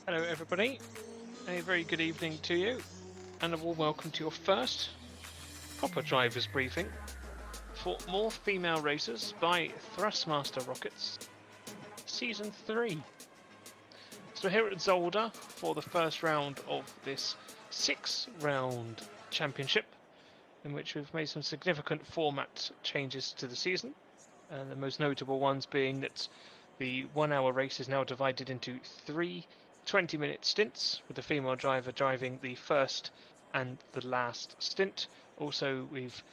Hello everybody, a very good evening to you and a warm welcome to your first proper drivers briefing for More Female Racers by Thrustmaster Rockets Season 3. So here at Zolder for the first round of this 6-round championship, in which we've made some significant format changes to the season, and the most notable ones being that the 1-hour race is now divided into 3 20-minute stints, with the female driver driving the first and the last stint. Also, we've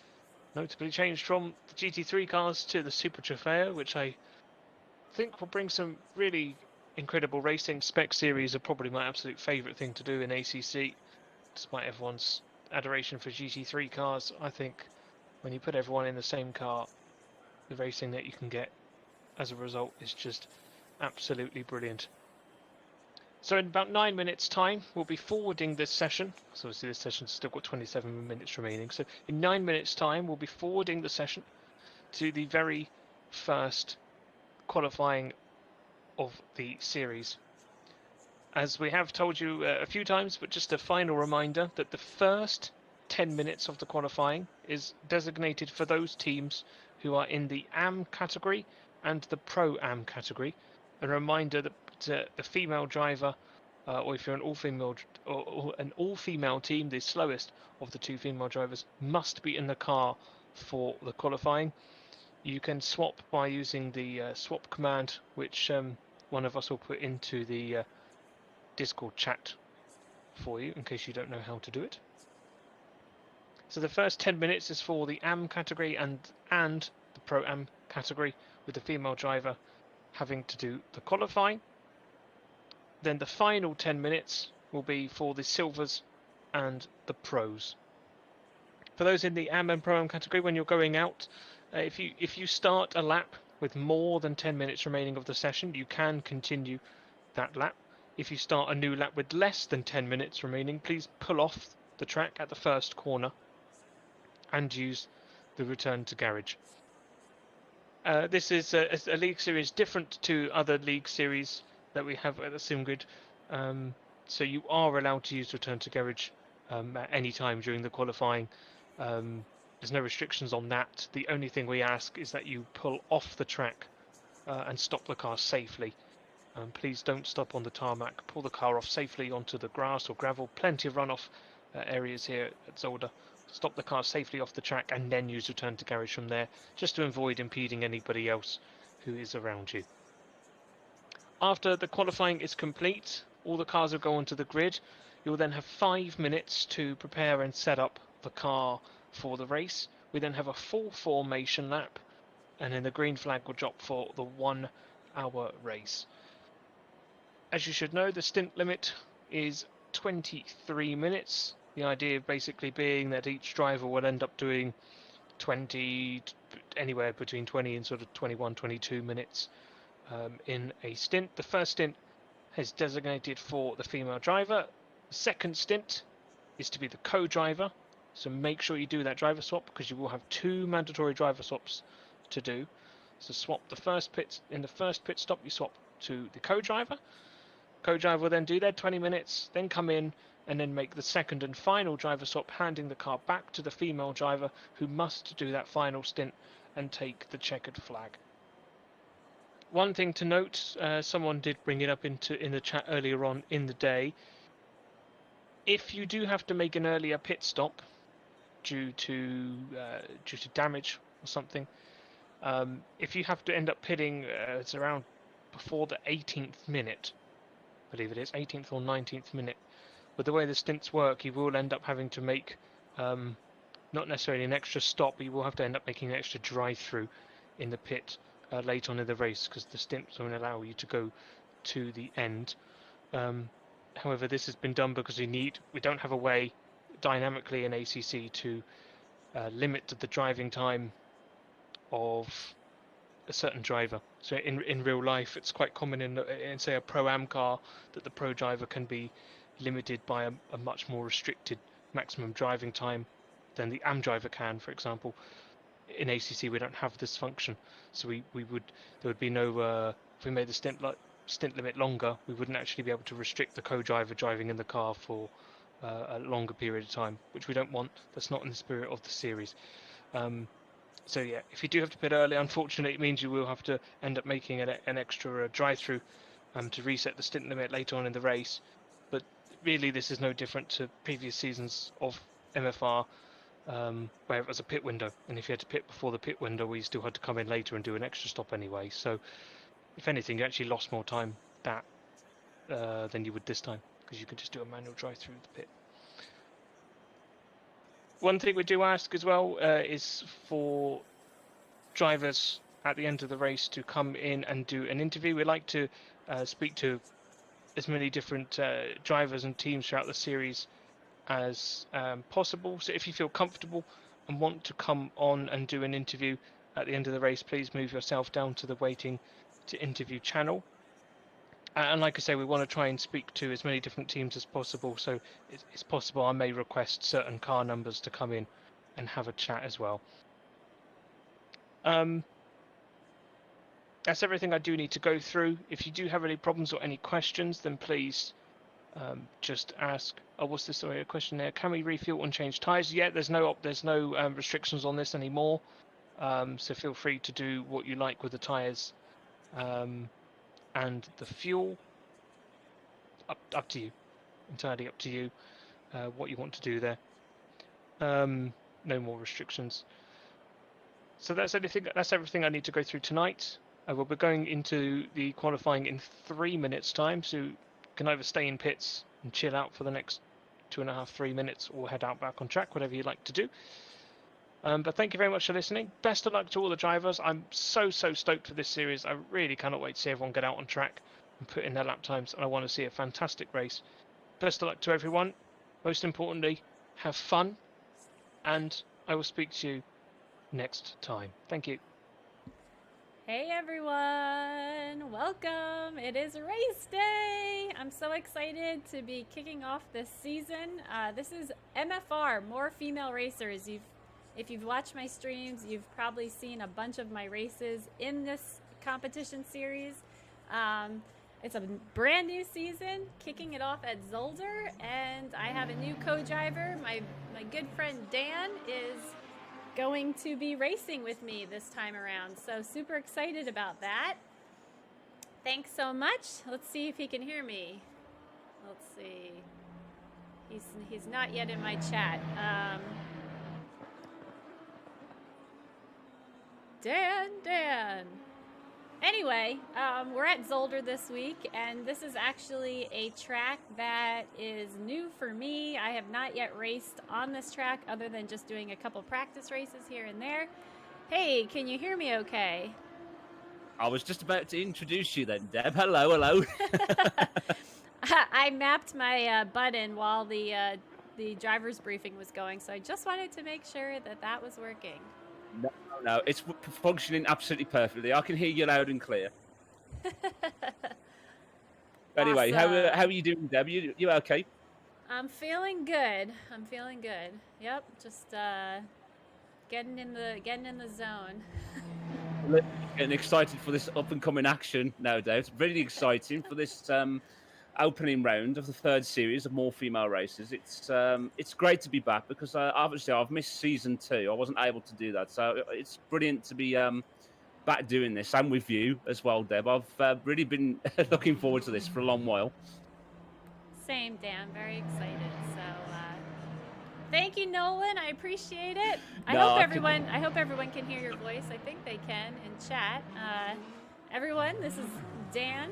notably changed from the GT3 cars to the Super Trofeo, which I think will bring some really incredible racing. Spec series are probably my absolute favourite thing to do in ACC, despite everyone's adoration for GT3 cars. I think when you put everyone in the same car, the racing that you can get as a result is just absolutely brilliant. So in about 9 minutes time, we'll be forwarding this session. So obviously this session's still got 27 minutes remaining. So in 9 minutes time, we'll be forwarding the session to the very first qualifying of the series. As we have told you a few times, but just a final reminder that the first 10 minutes of the qualifying is designated for those teams who are in the AM category and the Pro-Am category. A reminder that the female driver, or if you're an all-female or an all-female team, the slowest of the two female drivers must be in the car for the qualifying. You can swap by using the swap command, which one of us will put into the Discord chat for you, in case you don't know how to do it. So the first 10 minutes is for the AM category and the Pro-Am category, with the female driver having to do the qualifying. Then the final 10 minutes will be for the silvers and the pros. For those in the AM and Pro-Am category, when you're going out, if you start a lap with more than 10 minutes remaining of the session, you can continue that lap. If you start a new lap with less than 10 minutes remaining, please pull off the track at the first corner and use the return to garage. This is a league series different to other league series that we have at the SimGrid, so you are allowed to use return to garage at any time during the qualifying. There's no restrictions on that. The only thing we ask is that you pull off the track and stop the car safely. Please don't stop on the tarmac. Pull the car off safely onto the grass or gravel. Plenty of runoff areas here at Zolder. Stop the car safely off the track and then use return to garage from there, just to avoid impeding anybody else who is around you. After the qualifying is complete, all the cars will go onto the grid. You'll then have 5 minutes to prepare and set up the car for the race. We then have a full formation lap, and then the green flag will drop for the 1-hour race. As you should know, the stint limit is 23 minutes. The idea basically being that each driver will end up doing 20, anywhere between 20 and sort of 21, 22 minutes in a stint. The first stint is designated for the female driver. The second stint is to be the co-driver. So make sure you do that driver swap, because you will have 2 mandatory driver swaps to do. So swap the first pit. In the first pit stop, you swap to the co-driver. Co-driver will then do their 20 minutes, then come in and then make the second and final driver swap, handing the car back to the female driver, who must do that final stint and take the checkered flag. One thing to note, someone did bring it up in the chat earlier on in the day. If you do have to make an earlier pit stop due to damage or something, if you have to end up pitting, it's around before the 18th minute, I believe it is 18th or 19th minute. But the way the stints work, you will end up having to make not necessarily an extra stop, but you will have to end up making an extra drive-through in the pit late on in the race, because the stints won't allow you to go to the end. However, this has been done because we don't have a way dynamically in ACC to limit the driving time of a certain driver. So in real life, it's quite common in say a Pro-Am car that the pro driver can be limited by a much more restricted maximum driving time than the AM driver can, for example. In ACC, we don't have this function, so there would be no if we made the stint like stint limit longer, we wouldn't actually be able to restrict the co-driver driving in the car for a longer period of time, which we don't want. That's not in the spirit of the series. So yeah, if you do have to pit early, unfortunately, it means you will have to end up making an extra drive-through to reset the stint limit later on in the race. But really, this is no different to previous seasons of MFR, where it was a pit window, and if you had to pit before the pit window, we still had to come in later and do an extra stop anyway. So if anything, you actually lost more time than you would this time, because you could just do a manual drive through the pit. One thing we do ask as well is for drivers at the end of the race to come in and do an interview. We like to speak to as many different drivers and teams throughout the series as possible. So if you feel comfortable and want to come on and do an interview at the end of the race, please move yourself down to the waiting to interview channel. And like I say, we want to try and speak to as many different teams as possible. So it's possible I may request certain car numbers to come in and have a chat as well. That's everything I do need to go through. If you do have any problems or any questions, then please just ask. Oh, what's this? Sorry, a question there. Can we refuel and change tyres? Yeah, there's no restrictions on this anymore. So feel free to do what you like with the tyres and the fuel. Up to you, entirely up to you. What you want to do there. No more restrictions. So that's everything I need to go through tonight. We'll be going into the qualifying in 3 minutes time, so you can either stay in pits and chill out for the next 2.5, 3 minutes, or head out back on track, whatever you like to do. But thank you very much for listening. Best of luck to all the drivers. I'm so stoked for this series. I really cannot wait to see everyone get out on track and put in their lap times, and I want to see a fantastic race. Best of luck to everyone. Most importantly, have fun, and I will speak to you next time. Thank you. Hey everyone, welcome. It is race day. I'm so excited to be kicking off this season. This is MFR, More Female Racers. If you've watched my streams, you've probably seen a bunch of my races in this competition series. It's a brand new season, kicking it off at Zolder, and I have a new co-driver. My good friend Dan is going to be racing with me this time around, so super excited about that. Thanks so much. Let's see if he can hear me. Let's see. He's not yet in my chat. Dan. Anyway, we're at Zolder this week, and this is actually a track that is new for me. I have not yet raced on this track other than just doing a couple practice races here and there. Hey, can you hear me okay? I was just about to introduce you then, Deb. Hello. I mapped my button while the driver's briefing was going, so I just wanted to make sure that was working. No, it's functioning absolutely perfectly. I can hear you loud and clear. Anyway, Awesome. how are you doing, Deb? You okay? I'm feeling good. Yep, just getting in the zone. Getting excited for this up and coming action, no doubt. It's really exciting for this opening round of the third series of More Female Races. It's great to be back because obviously I've missed season 2. I wasn't able to do that, so it's brilliant to be back doing this and with you as well, Deb. I've really been looking forward to this for a long while. Same, Dan. Very excited. So thank you, Nolan. I appreciate it. I hope everyone can hear your voice. I think they can in chat. Everyone, this is Dan.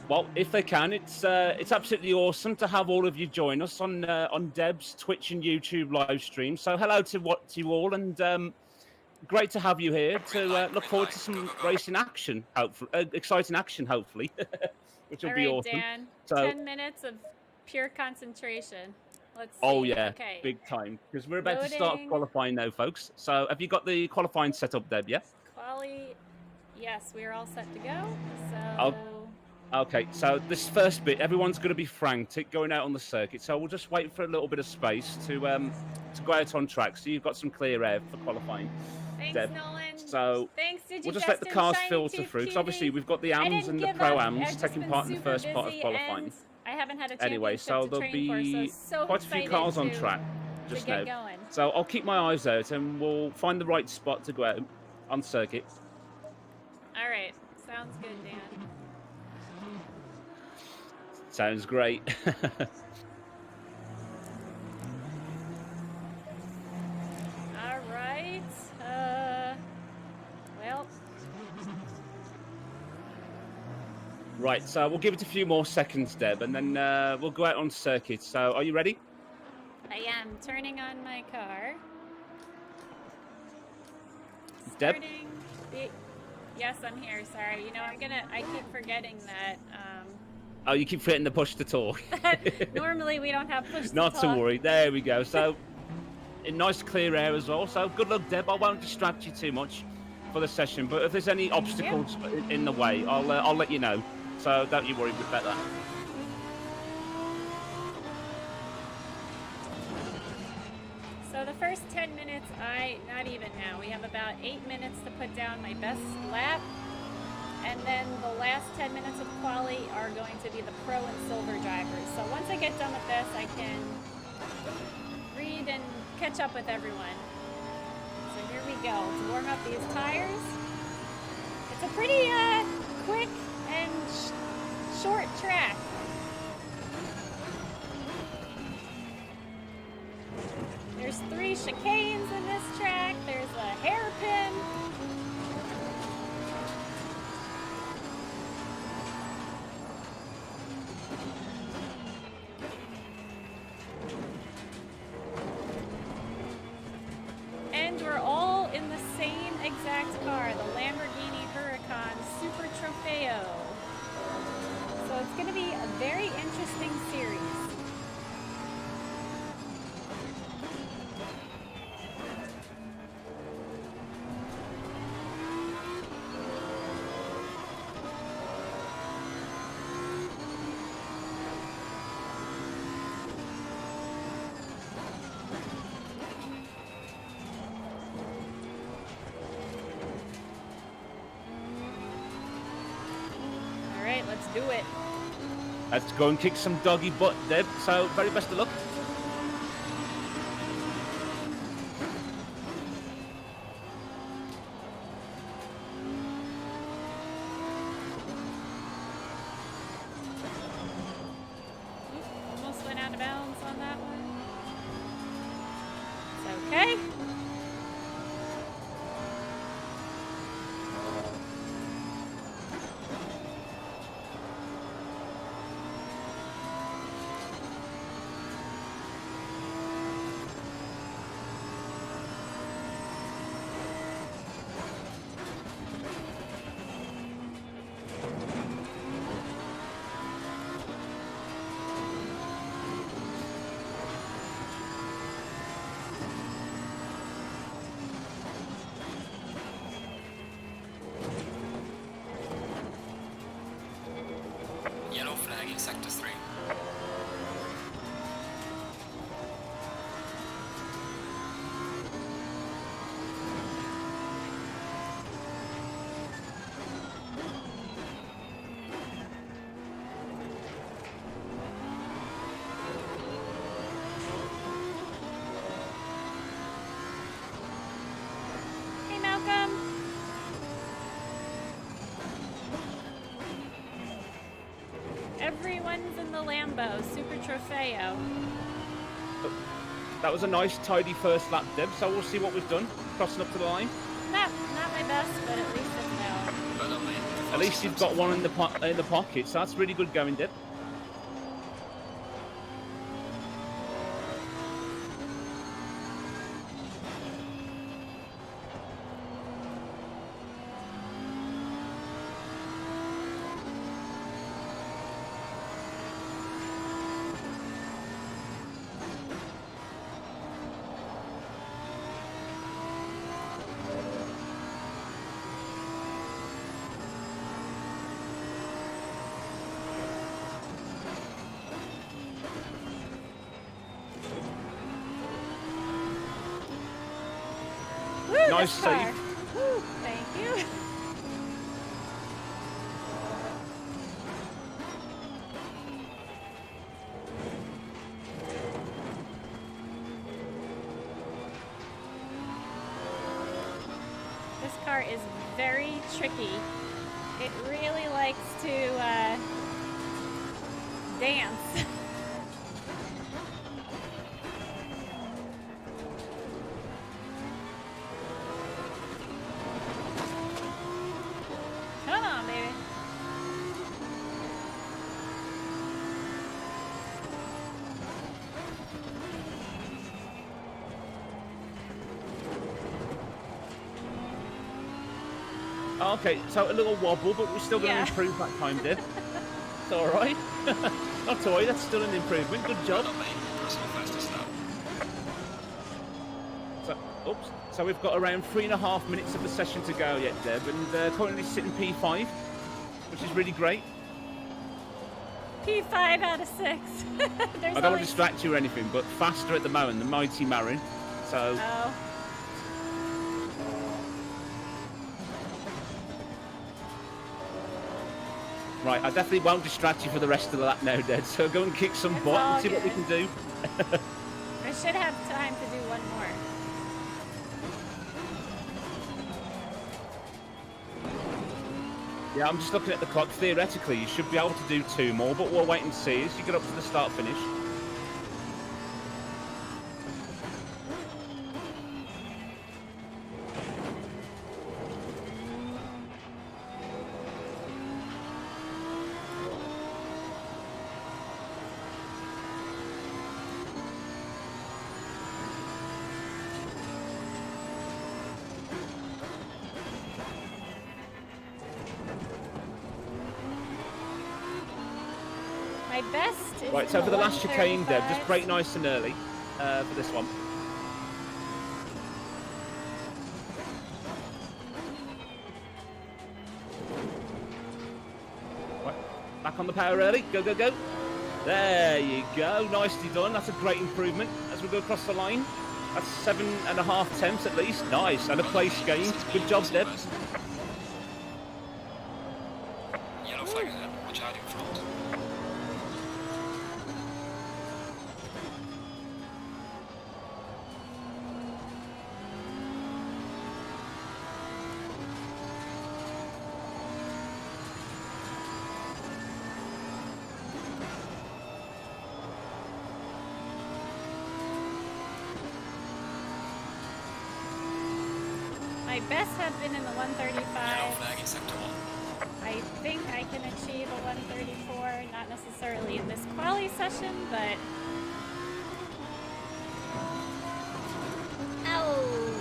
Well, if they can, it's absolutely awesome to have all of you join us on Deb's Twitch and YouTube live stream. So hello to you all, and great to have you here to look forward to some racing action, hopefully, exciting action, hopefully, which will be awesome. Dan, so 10 minutes of pure concentration. Let's see. Oh yeah, okay. Big time, because we're about to start qualifying now, folks. So have you got the qualifying set up, Deb? Yeah. Yes, we're all set to go. So. Okay, so this first bit, everyone's going to be frantic going out on the circuit, so we'll just wait for a little bit of space to go out on track, so you've got some clear air for qualifying. Thanks, Deb. Nolan. So Thanks, we'll just let the cars filter through. Because obviously we've got the AMs and the Pro-Ams taking part in the first part of qualifying. I haven't had a Anyway, championship so to there'll train for, be so quite a few cars on track to just get now. going. So I'll keep my eyes out and we'll find the right spot to go out on circuit. All right, sounds good, Dan. Sounds great. All right. Well. Right, so we'll give it a few more seconds, Deb, and then we'll go out on circuit. So are you ready? I am turning on my car. Deb? Yes, I'm here. Sorry. You know, I keep forgetting that. Oh, you keep forgetting to push to talk. Normally we don't have push to Not talk. to worry. There we go. So, in nice clear air as well. So, good luck, Deb. I won't distract you too much for the session. But if there's any obstacles in the way, I'll let you know. So, don't you worry about that. So the first 10 minutes, not even now. We have about 8 minutes to put down my best lap. And then the last 10 minutes of quali are going to be the pro and silver drivers. So once I get done with this, I can read and catch up with everyone. So here we go to warm up these tires. It's a pretty quick and short track. There's 3 chicanes in this track. There's a hairpin. And we're all in the same exact car, the Lamborghini Super Trofeo. So it's going to be a very interesting series. Let's do it. Let's go and kick some doggy butt, Deb. So, very best of luck. Almost went out of bounds on that one. It's okay. Yellow flag in sector 3. Hey, Malcolm. Everyone's in the Lambo Super Trofeo. That was a nice, tidy first lap, Deb. So we'll see what we've done. Crossing up to the line. Not my best, but at least it's now. At least you've got one in the pocket. So that's really good going, Deb. Woo, Nice this car. save. Woo. Phew. This car is very tricky. It really likes to dance. Come on, baby. Okay, so a little wobble, but we're still going to Yeah. improve that time, Deb. It's all right. Not to worry, that's still an improvement. Good job. So we've got around 3.5 minutes of the session to go yet, Deb, and currently sitting P5, which is really great. P5 out of 6. There's I don't want only... to distract you or anything, but faster at the moment, the mighty Marin. So Oh. right, I definitely won't distract you for the rest of the lap now, Deb. So go and kick some It's butt all and see what we good. can do. I should have time to do one more. Yeah, I'm just looking at the clock. Theoretically, you should be able to do 2 more, but we'll wait and see as you get up to the start finish. My best is Right, so in for the last chicane, Deb, just 135. brake nice and early for this one. Right, back on the power early. Go, go, go. There you go. Nicely done. That's a great improvement as we go across the line. That's 7.5 tenths at least. Nice. And a place gain. Good job, Deb. Yellow flag ahead. Watch out in front. My best have been in the Yellow 135. flag in sector 1. I think I can achieve a 134, not necessarily in this quali session, but... Ow!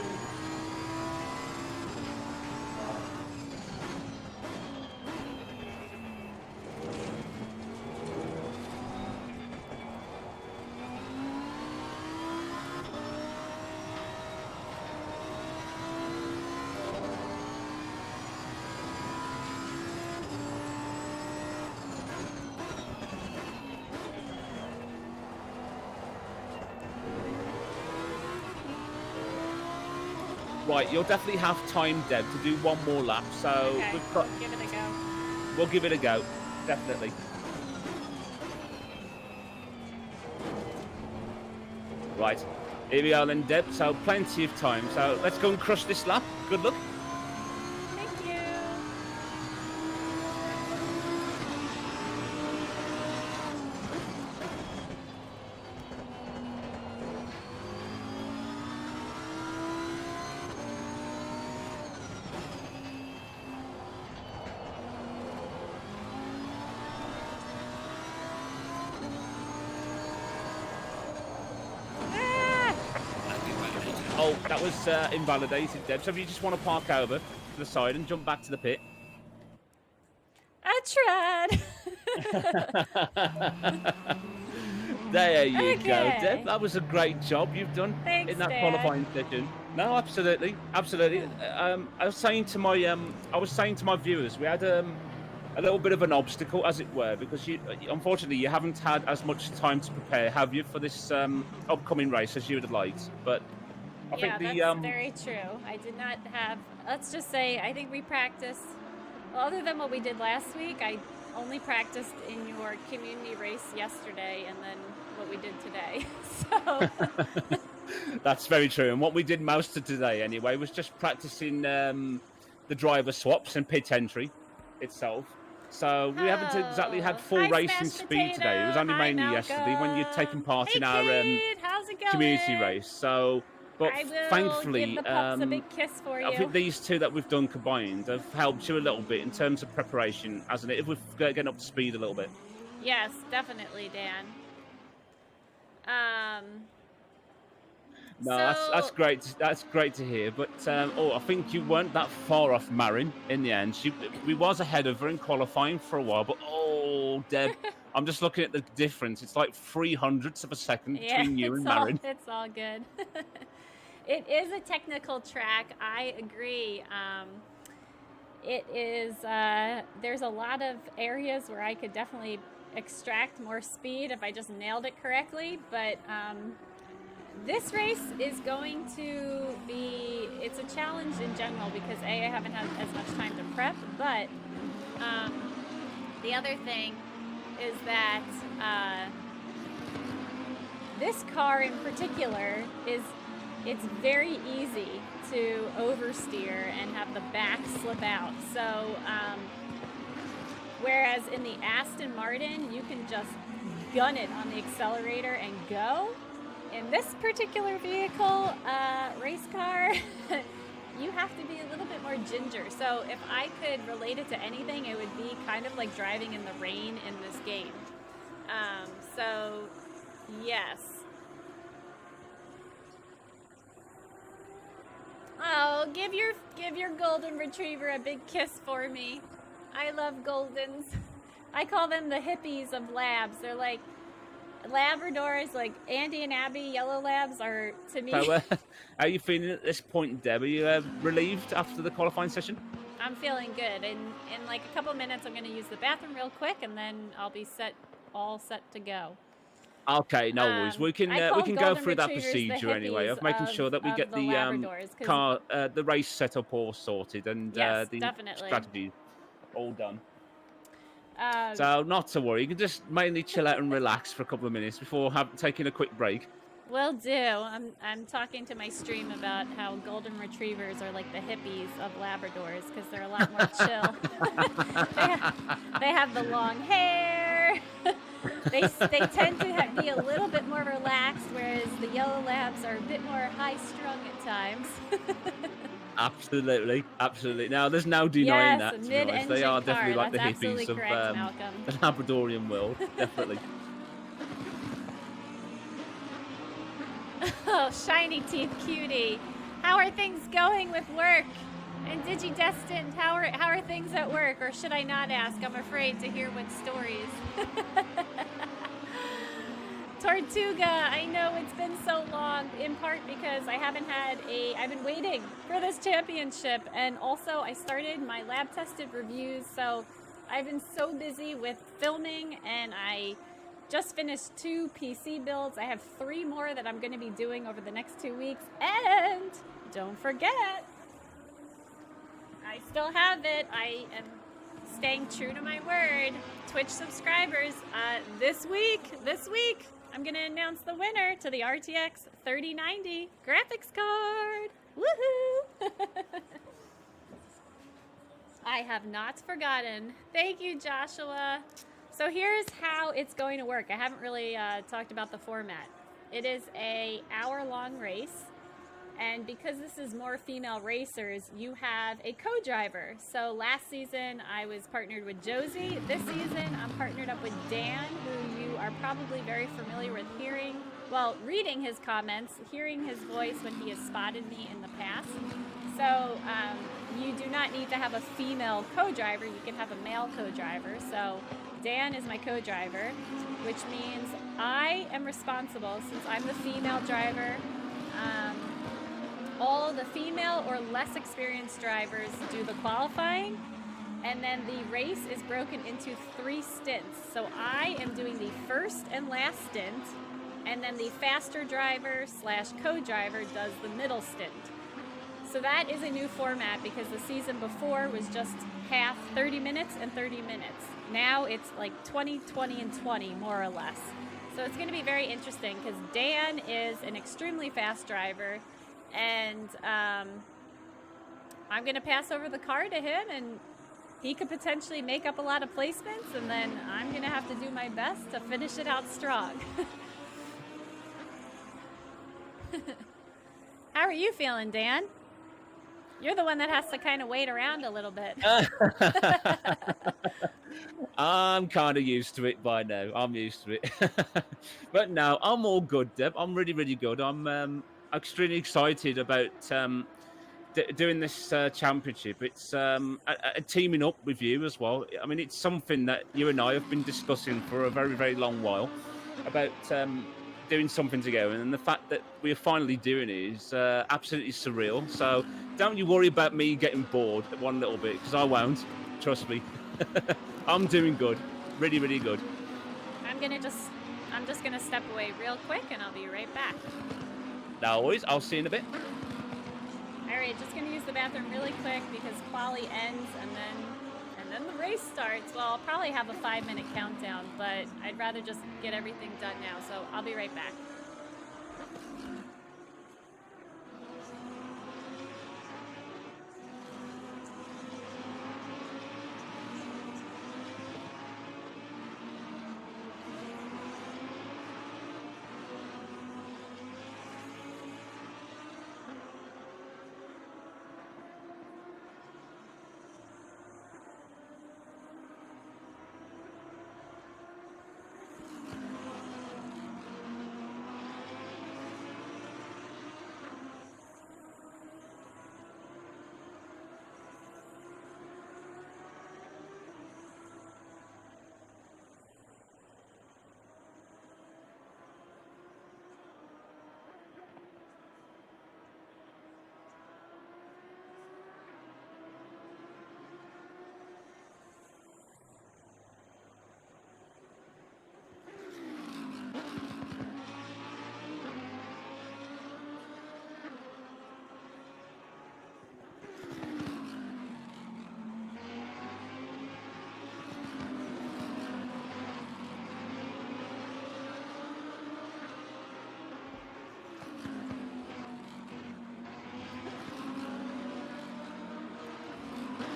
Right, you'll definitely have time, Deb, to do 1 more lap. So Okay, we've got, give it a go. we'll give it a go. Definitely. Right, here we are then, Deb. So plenty of time. So let's go and crush this lap. Good luck. Thank you. Ah! I've been validated. Oh, that was invalidated, Deb. So if you just want to park over to the side and jump back to the pit. I tried. There you go, Okay. Deb. That was a great job you've done Thanks, in that Dad. qualifying session. No, absolutely, absolutely. I was saying to my viewers, we had a little bit of an obstacle, as it were, because unfortunately you haven't had as much time to prepare, have you, for this upcoming race as you would have liked. But I Yeah, think that's very true. I did not have, let's just say, I think we practiced, well, other than what we did last week, I only practiced in your community race yesterday and then what we did today. So, That's very true. And what we did most of today, anyway, was just practicing the driver swaps and pit entry itself. So we haven't exactly had full hi, racing Smashed speed today. It was Potato. only Hi, mainly yesterday when you'd taken Malcolm. part Hey, in our kid. How's it going? community race. So, but I will thankfully, give the pups a big kiss for you. I think these two that we've done combined have helped you a little bit in terms of preparation, hasn't it? If we're getting up to speed a little bit. Yes, definitely, Dan. No, So- that's great. That's great to hear. But I think you weren't that far off Marin in the end. We was ahead of her in qualifying for a while. But Deb, I'm just looking at the difference. It's like 300ths of a second between you and Marin. It's all good. It is a technical track. I agree. It is. There's a lot of areas where I could definitely extract more speed if I just nailed it correctly. But this race is going to be, it's a challenge in general because I haven't had as much time to prep, but the other thing is that this car in particular it's very easy to oversteer and have the back slip out. So whereas in the Aston Martin, you can just gun it on the accelerator and go. In this particular vehicle, race car, you have to be a little bit more ginger. So if I could relate it to anything, it would be kind of like driving in the rain in this game. So, yes. Oh, give your golden retriever a big kiss for me. I love Goldens. I call them the hippies of labs. They're like Labradors, like Andy and Abby, yellow labs are to me. So, how are you feeling at this point, Deb? Are you relieved after the qualifying session? I'm feeling good. In like a couple minutes, I'm going to use the bathroom real quick, and then I'll be all set to go. Okay, no worries. We can go through that procedure anyway of making sure that we get the race setup all sorted and yes, the definitely. strategy all done. So not to worry. You can just mainly chill out and relax for a couple of minutes before taking a quick break. Will do. I'm talking to my stream about how golden retrievers are like the hippies of Labradors because they're a lot more chill. they have the long hair. They tend to be a little bit more relaxed, whereas the yellow labs are a bit more high-strung at times. Absolutely. Now, there's no denying that. To be honest. They are definitely like the That's hippies of correct, the Labradorian world. Definitely. Oh, shiny teeth cutie. How are things going with work? And Digidestined, how are things at work? Or should I not ask? I'm afraid to hear what stories. Tortuga, I know it's been so long, in part because I've been waiting for this championship, and also I started my lab tested reviews, so I've been so busy with filming, and I just finished 2 PC builds. I have 3 more that I'm going to be doing over the next 2 weeks, and don't forget, I still have it. I am staying true to my word. Twitch subscribers, this week, I'm going to announce the winner to the RTX 3090 graphics card. Woohoo! I have not forgotten. Thank you, Joshua. So here's how it's going to work. I haven't really talked about the format. It is an hour-long race. And because this is more female racers, you have a co-driver. So last season, I was partnered with Josie. This season, I'm partnered up with Dan, who you are probably very familiar with reading his comments, hearing his voice when he has spotted me in the past. So you do not need to have a female co-driver. You can have a male co-driver. So Dan is my co-driver, which means I am responsible, since I'm the female driver. All the female or less experienced drivers do the qualifying, and then the race is broken into 3 stints. So I am doing the first and last stint, and then the faster driver / co-driver does the middle stint. So that is a new format because the season before was just half 30 minutes and 30 minutes. Now it's like 20, 20, and 20, more or less. So it's going to be very interesting because Dan is an extremely fast driver, and I'm going to pass over the car to him, and he could potentially make up a lot of placements, and then I'm going to have to do my best to finish it out strong. How are you feeling, Dan? You're the one that has to kind of wait around a little bit. I'm kind of used to it by now. I'm used to it. But no, I'm all good, Deb. I'm really, really good. I'm extremely excited about doing this championship. It's teaming up with you as well. I mean, it's something that you and I have been discussing for a very, very long while about doing something together. And the fact that we're finally doing it is absolutely surreal. So don't you worry about me getting bored one little bit, because I won't. Trust me. I'm doing good. Really, really good. I'm just gonna step away real quick, and I'll be right back. No worries. I'll see you in a bit. All right, just gonna use the bathroom really quick because quali ends, and then the race starts. Well, I'll probably have a 5-minute countdown, but I'd rather just get everything done now. So I'll be right back.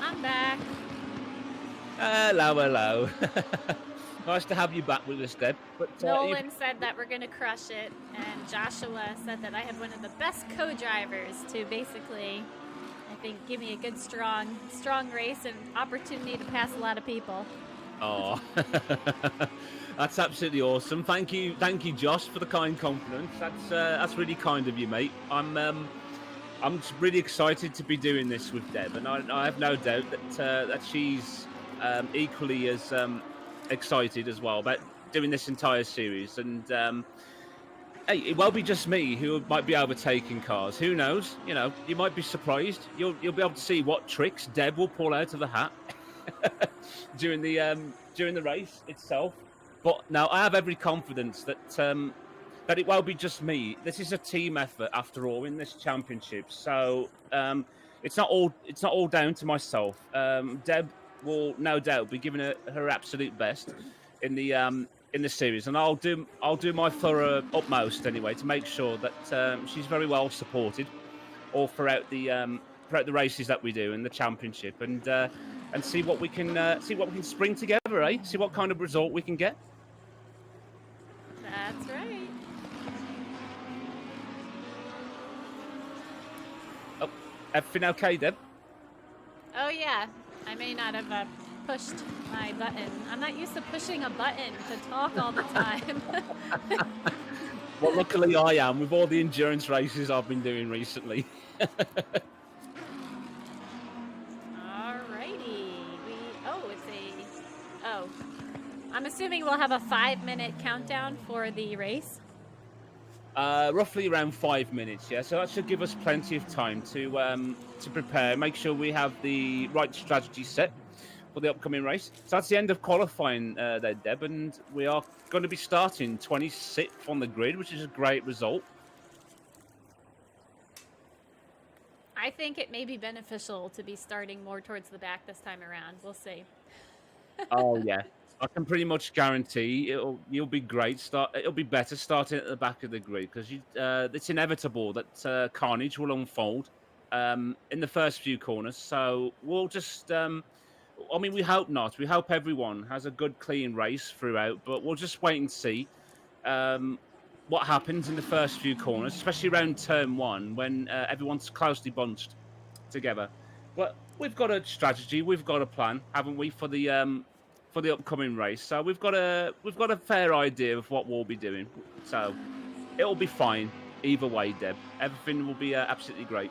I'm back. Hello, hello. Nice to have you back with us, Deb. But Nolan said that we're going to crush it, and Joshua said that I have one of the best co-drivers to basically, I think, give me a good, strong race and opportunity to pass a lot of people. Oh, that's absolutely awesome. Thank you, Josh, for the kind compliment. That's really kind of you, mate. I'm just really excited to be doing this with Deb, and I have no doubt that she's equally as excited as well about doing this entire series. And hey, it won't be just me who might be overtaking cars. Who knows? You know, you might be surprised. You'll be able to see what tricks Deb will pull out of the hat during the race itself. But now I have every confidence that it won't be just me. This is a team effort after all in this championship. So it's not all down to myself. Deb will no doubt be giving her absolute best in the series, and I'll do my thorough utmost anyway to make sure that she's very well supported all throughout the races that we do in the championship, and see what we can spring together, eh? See what kind of result we can get. That's right. Oh, everything okay, Deb? Oh yeah, I may not have pushed my button. I'm not used to pushing a button to talk all the time. Well, luckily I am, with all the endurance races I've been doing recently. Alrighty. I'm assuming we'll have a 5-minute countdown for the race. Roughly around 5 minutes, yeah. So that should give us plenty of time to prepare, make sure we have the right strategy set for the upcoming race. So that's the end of qualifying there, Deb, and we are going to be starting 26th on the grid, which is a great result. I think it may be beneficial to be starting more towards the back this time around. We'll see. Oh yeah, I can pretty much guarantee you'll be great. It'll be better starting at the back of the grid because it's inevitable that carnage will unfold in the first few corners. So we'll just, I mean, we hope not. We hope everyone has a good, clean race throughout. But we'll just wait and see what happens in the first few corners, especially around turn 1 when everyone's closely bunched together. But we've got a strategy, we've got a plan, haven't we, for the upcoming race? So we've got a fair idea of what we'll be doing. So it'll be fine either way, Deb. Everything will be absolutely great.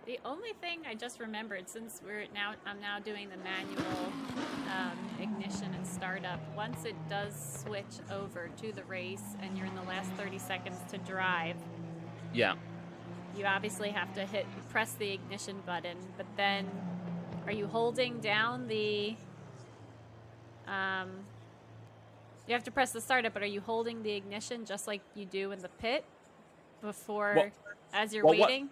The only thing I just remembered, since I'm now doing the manual ignition and startup. Once it does switch over to the race and you're in the last 30 seconds to drive, yeah, you obviously have to press the ignition button. But then, are you holding down the? You have to press the startup, but are you holding the ignition just like you do in the pit before, as you're waiting?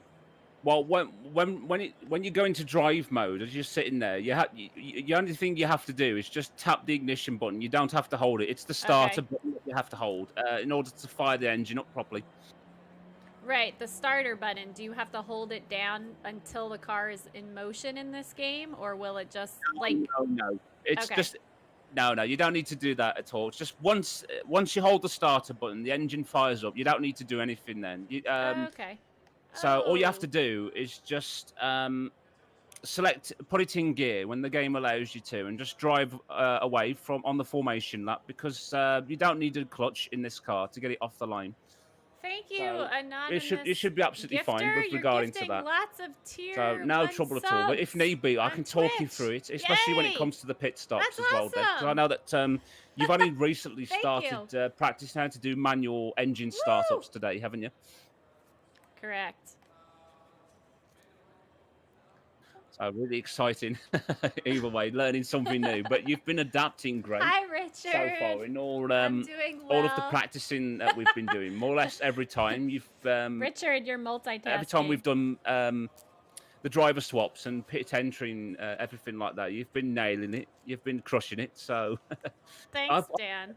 Well, when you go into drive mode, as you're sitting there, the only thing you have to do is just tap the ignition button. You don't have to hold it. It's the starter button that you have to hold in order to fire the engine up properly. Right, the starter button. Do you have to hold it down until the car is in motion in this game, or will it just No. It's just no. You don't need to do that at all. It's just once you hold the starter button, the engine fires up. You don't need to do anything then. Okay. So all you have to do is just put it in gear when the game allows you to, and just drive away on the formation lap because you don't need a clutch in this car to get it off the line. Thank you, So anonymous. it should be absolutely fine with regarding to that. Lots of tier So no trouble at all. But if need be, I can talk you through it, especially when it comes to the pit stops That's as well. Because I know that you've only recently started practicing how to do manual engine startups today, haven't you? Correct. So really exciting. Either way, learning something new. But you've been adapting great. Hi, Richard. So far in all I'm doing well. all of the practicing that we've been doing, more or less every time you've Richard, you're multitasking. every time we've done the driver swaps and pit entering, everything like that, you've been nailing it. You've been crushing it. So thanks, Dan.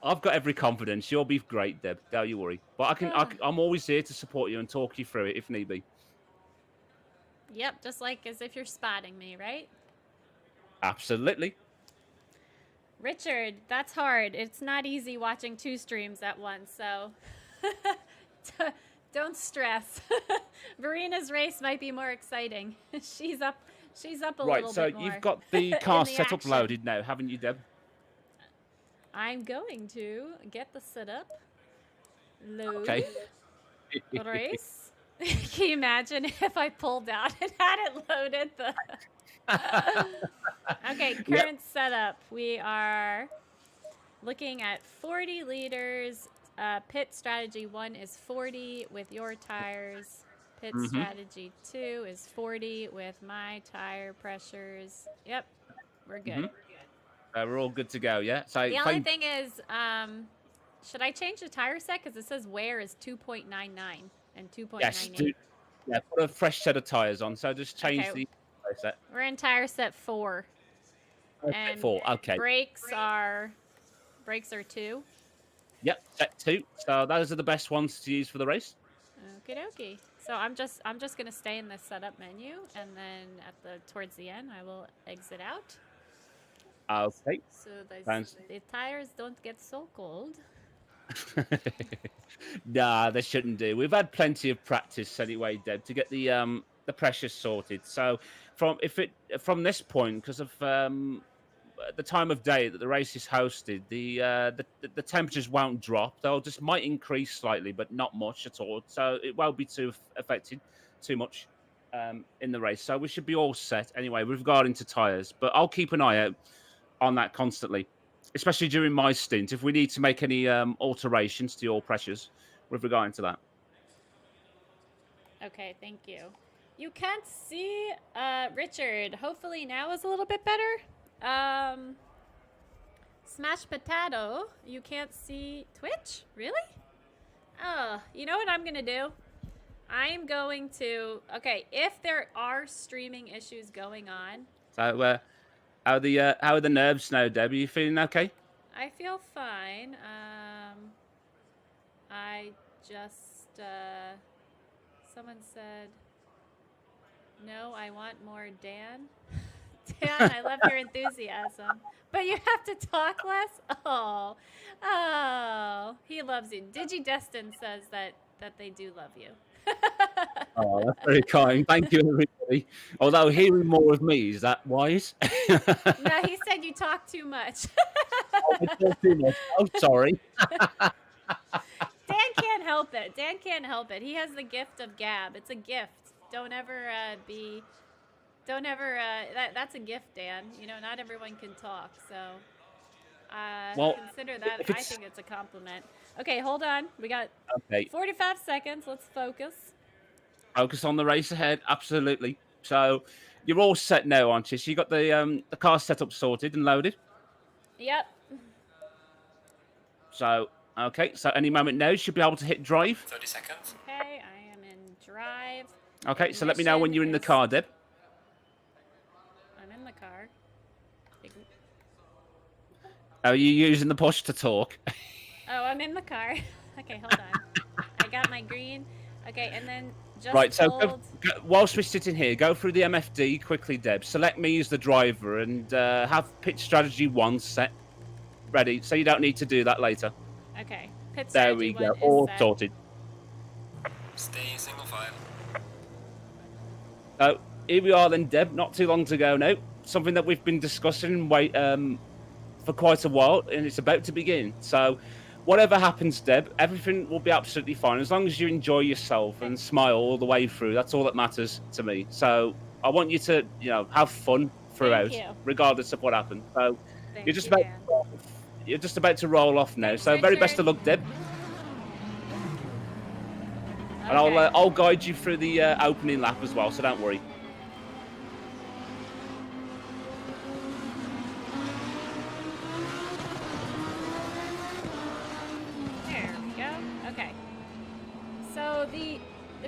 I've got every confidence. You'll be great, Deb. Don't you worry. But I'm always here to support you and talk you through it if need be. Yep, just like as if you're spotting me, right? Absolutely. Richard, that's hard. It's not easy watching 2 streams at once, so don't stress. Verina's race might be more exciting. She's up a little bit more. Right, so you've got the car set up action. loaded now, haven't you, Deb? I'm going to get the setup. Load. Okay. Race. Can you imagine if I pulled out and had it loaded? Okay, current setup. We are looking at 40 liters. Pit strategy 1 is 40 with your tires. Pit strategy 2 is 40 with my tire pressures. Yep, we're good. We're all good to go, yeah? So the only thing is, should I change the tire set? Because it says wear is 2.99 and 2.98. Yes, put a fresh set of tyres on. So just change the tire set. We're in tire set 4. And 4, okay. Brakes are 2. Yep, set 2. So those are the best ones to use for the race. Okie dokie. So I'm just gonna stay in the setup menu, and then towards the end I will exit out. Okay. So the tires don't get so cold. Nah, they shouldn't do. We've had plenty of practice anyway, Deb, to get the pressures sorted. So from this point, because of the time of day that the race is hosted, the temperatures won't drop. They'll just might increase slightly, but not much at all. So it won't be affected too much in the race. So we should be all set anyway with regarding to tyres. But I'll keep an eye out on that constantly, especially during my stint, if we need to make any alterations to your pressures with regard to that. Okay, thank you. You can't see Richard. Hopefully now is a little bit better. Smash Potato, you can't see Twitch? Really? Oh, you know what I'm gonna do? I'm going to, okay, if there are streaming issues going on. So, how are the nerves now, Deb? Are you feeling okay? I feel fine. I just, someone said, no, I want more Dan. Dan, I love your enthusiasm. But you have to talk less? Oh, he loves you. DigiDestin says that they do love you. Oh, that's very kind. Thank you, everybody. Although hearing more of me, is that wise? No, he said you talk too much. Oh, sorry. Dan can't help it. Dan can't help it. He has the gift of gab. It's a gift. Don't ever that's a gift, Dan. You know, not everyone can talk, so Well, consider that. I think it's a compliment. Okay, hold on. We got 45 seconds. Let's focus. Focus on the race ahead. Absolutely. So you're all set now, aren't you? So you got the car set up, sorted and loaded. Yep. So okay. So any moment now, you should be able to hit drive. 30 seconds. Okay, I am in drive. Okay. So let me know when you're in the car, Deb. I'm in the car. Are you using the push to talk? Oh, I'm in the car. Okay, hold on. I got my green. Okay, and then just right. So hold... whilst we're sitting here, go through the MFD quickly, Deb. Select me as the driver and have pit strategy 1 set ready, so you don't need to do that later. Okay. Pit there we go. All sorted. Stay single file. So here we are then, Deb. Not too long to go now. Something that we've been discussing for quite a while, and it's about to begin. So whatever happens, Deb, everything will be absolutely fine as long as you enjoy yourself and smile all the way through. That's all that matters to me. So I want you to, have fun throughout, regardless of what happens. So you're just about to roll off now. So very best of luck, Deb. And I'll guide you through the opening lap as well. So don't worry. So the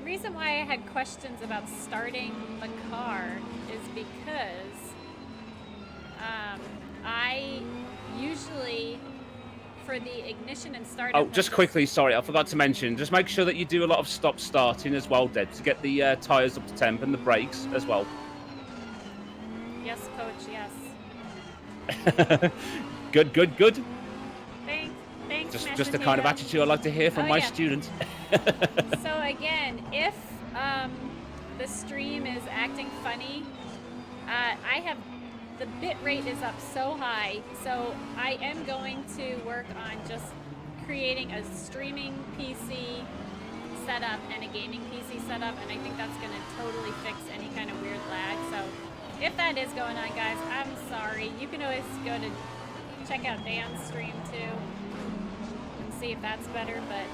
reason why I had questions about starting the car is because I usually, for the ignition and startup... Oh, just quickly, sorry, I forgot to mention, just make sure that you do a lot of stop-starting as well, Deb, to get the tyres up to temp and the brakes as well. Yes, Coach, yes. Good. Thanks, just the kind of attitude I like to hear from my students. So again, if the stream is acting funny, the bit rate is up so high, so I am going to work on just creating a streaming PC setup and a gaming PC setup, and I think that's going to totally fix any kind of weird lag. So if that is going on, guys, I'm sorry. You can always go to check out Dan's stream too. See if that's better, but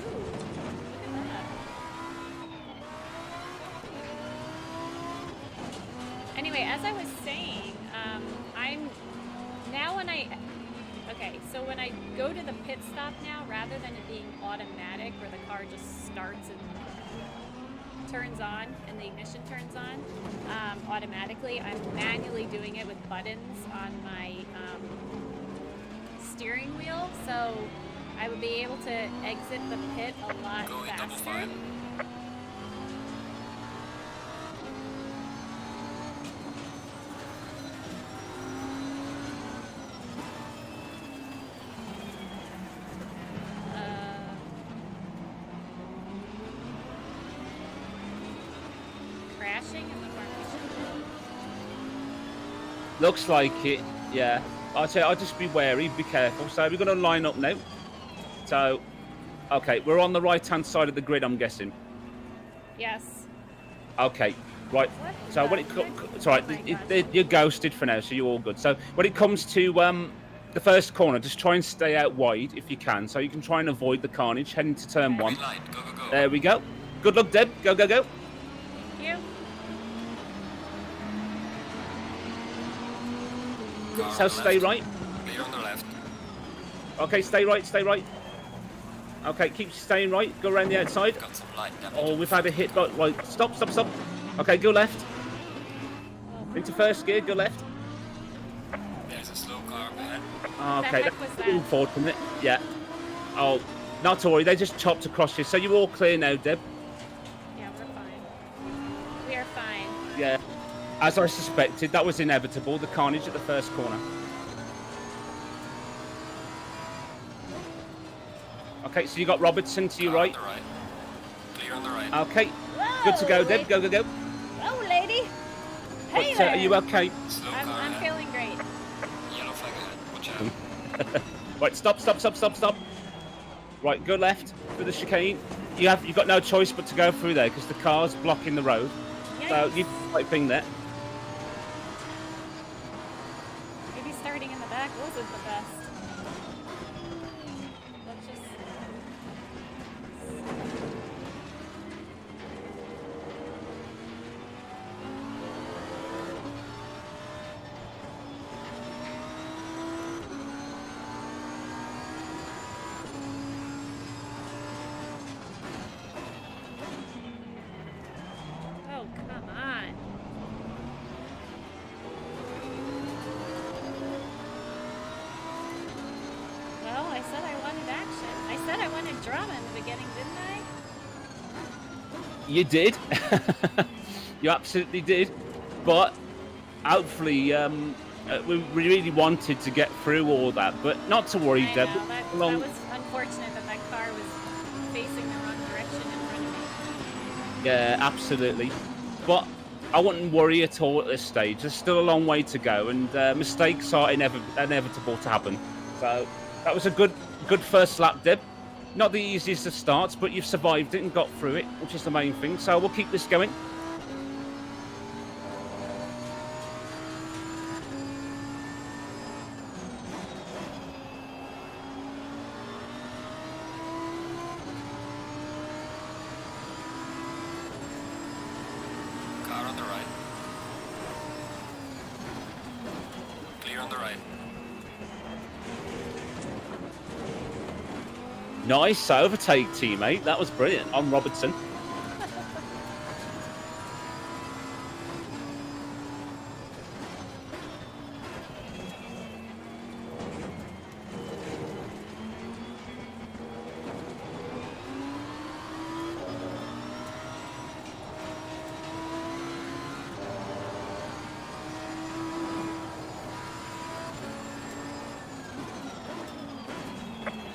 ooh, look at that. Anyway, as I was saying, I'm now when I go to the pit stop now, rather than it being automatic where the car just starts and turns on and the ignition turns on automatically, I'm manually doing it with buttons on my steering wheel, so I would be able to exit the pit a lot faster. Looks like it, yeah. I'd say I'll just be wary, be careful. So we're going to line up now. So, okay, we're on the right-hand side of the grid, I'm guessing. Yes. Okay, right. So when it's all right, you're ghosted for now, so you're all good. So when it comes to the first corner, just try and stay out wide if you can, so you can try and avoid the carnage heading to turn 1. Green light. Go, go, go. There we go. Good luck, Deb. Go, go, go. Thank you. Car So on the stay left. right. Clear on the left. Okay, stay right, stay right. Okay, keep staying right. Go around the outside. Got some light damage. Oh, we've had a hit, but right. Stop, stop, stop. Okay, go left. Into first gear, go left. There's a slow car behind. Okay, heck was that? unfortunate. Yeah. Oh, not to worry. They just chopped across you. So you're all clear now, Deb. Yeah, we're fine. We are fine. Yeah. As I suspected, that was inevitable. The carnage at the first corner. Okay, so you got Robertson to your Car right. On the right. Clear on the right. Okay, good to go, Deb. Go, go, go. Oh, lady. Hey But, there. are you okay? Slow I'm car ahead. feeling great. Yellow flag ahead. Watch out. Right, stop, stop, stop, stop, stop. Right, go left through the chicane. You've got no choice but to go through there because the car's blocking the road. So Yikes. you right thing there. Maybe starting in the back wasn't the best. Let's just... Oh, come on. Well, I said I wanted action. I said I wanted drama in the beginning, didn't I? You did. You absolutely did. But hopefully, we really wanted to get through all that. But not to worry, I Deb. know, that was unfortunate that that car was facing the wrong direction in front of me. Yeah, absolutely. But I wouldn't worry at all at this stage. There's still a long way to go, and mistakes are inevitable to happen. So that was a good first lap, Deb. Not the easiest of starts, but you've survived it and got through it, which is the main thing. So we'll keep this going. Car on the right. Clear on the right. Nice overtake, teammate. That was brilliant on Robertson.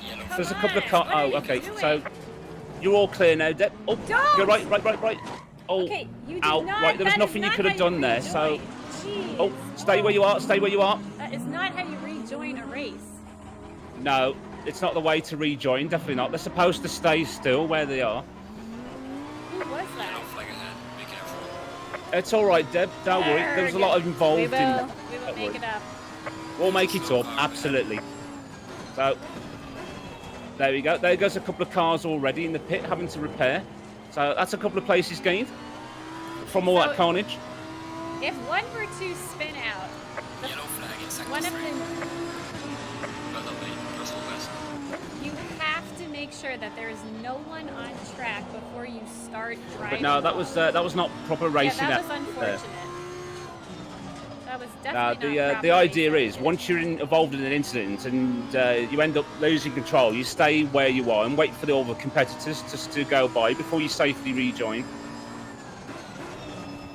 Yellow Come There's a couple of on, cars. what are Oh, you okay. doing? So you're all clear now, Deb. Oh, Don't! you're right. Oh, Okay, you did ow. not. Right, there was that is nothing you not could have how done there. So, rejoin. Jeez. oh, stay where you are. Stay where you are. That is not how you rejoin a race. No, it's not the way to rejoin. Definitely not. They're supposed to stay still where they are. Who was Yellow that? flag ahead. Be careful. It's all right, Deb. Don't worry. There was a lot involved we in will, that. We will Don't make worry. it up. We'll make it up. Absolutely. So there we go. There goes a couple of cars already in the pit having to repair. So that's a couple of places gained from all So- that carnage. If one were to spin out, Yellow flag in sector one of 3. them, Well done, mate. Russell West. you have to make sure that there is no one on track before you start driving. But no, that was not proper racing. Yeah, that was out there. unfortunate. That was Now, definitely not the proper idea racing. is once you're involved in an incident and you end up losing control, you stay where you are and wait for the other competitors just to go by before you safely rejoin.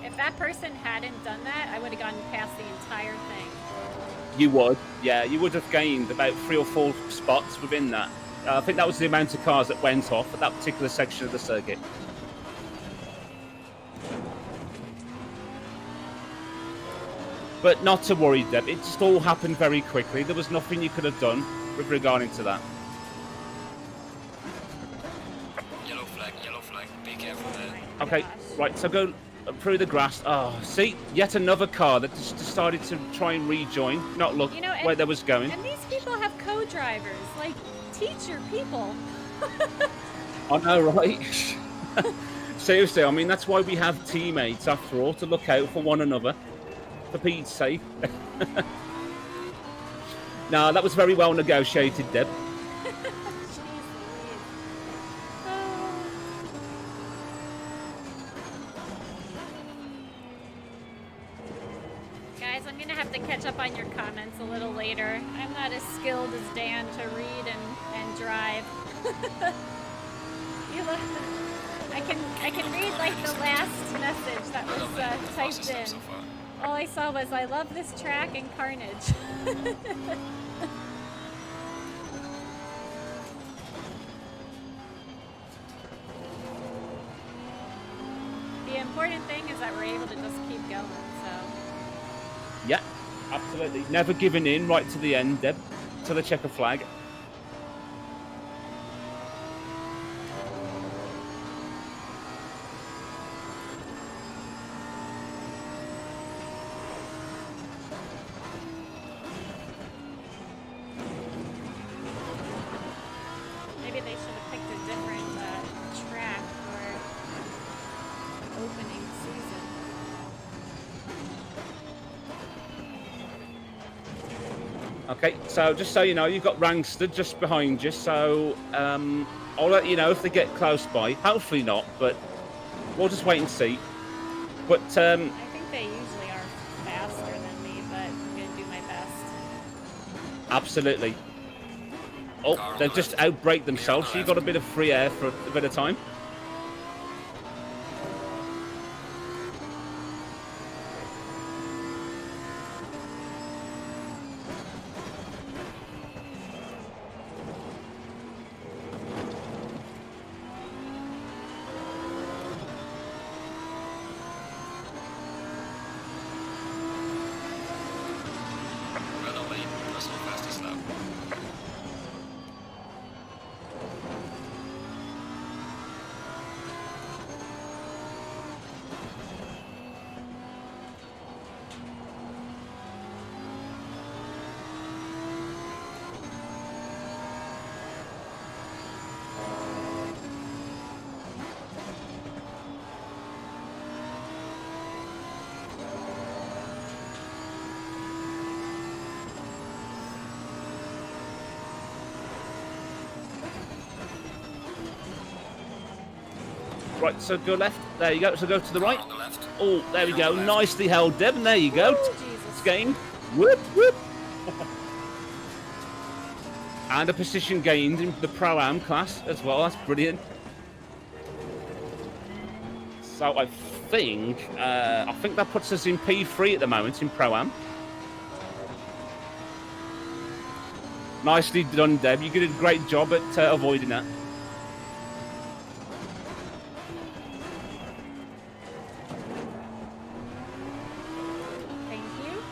If that person hadn't done that, I would have gone past the entire thing. You would, yeah, you would have gained about 3 or 4 spots within that. I think that was the amount of cars that went off at that particular section of the circuit. But not to worry, Deb. It just all happened very quickly. There was nothing you could have done with regarding to that. Yellow flag. Be careful there. Oh my Okay, gosh. right. So go through the grass. Oh, see, yet another car that just decided to try and rejoin, not look You know, where they was going. And these people have co-drivers. Like, teach your people. I know, right? Seriously, I mean, that's why we have teammates, after all, to look out for one another, for Pete's sake. No, that was very well negotiated, Deb. Jeez Louise. Oh. Guys, I'm going to have to catch up on your comments a little later. I'm not as skilled as Dan to read and drive. You look, I can read like the last message that was typed in. All I saw was, I love this track and carnage. The important thing is that we're able to just keep going, so. Yeah, absolutely. Never giving in right to the end, Deb, to the checker flag. Maybe they should have picked a different track for opening season. Okay, so just so you know, you've got Rangster just behind you, so I'll let you know if they get close by. Hopefully not, but we'll just wait and see. But I think they usually are faster than me, but I'm going to do my best. absolutely. Oh, they've just outbraked themselves, so you've got a bit of free air for a bit of time. Red on lane, personal fastest lap. Right, so go left. There you go. So go to the right. On the left. Oh, there we go. Nicely held, Deb. And there you go. Oh, Jesus. It's gained. Whoop, whoop. And a position gained in the Pro-Am class as well. That's brilliant. So I think that puts us in P3 at the moment in Pro-Am. Nicely done, Deb. You did a great job at avoiding that. Thank you.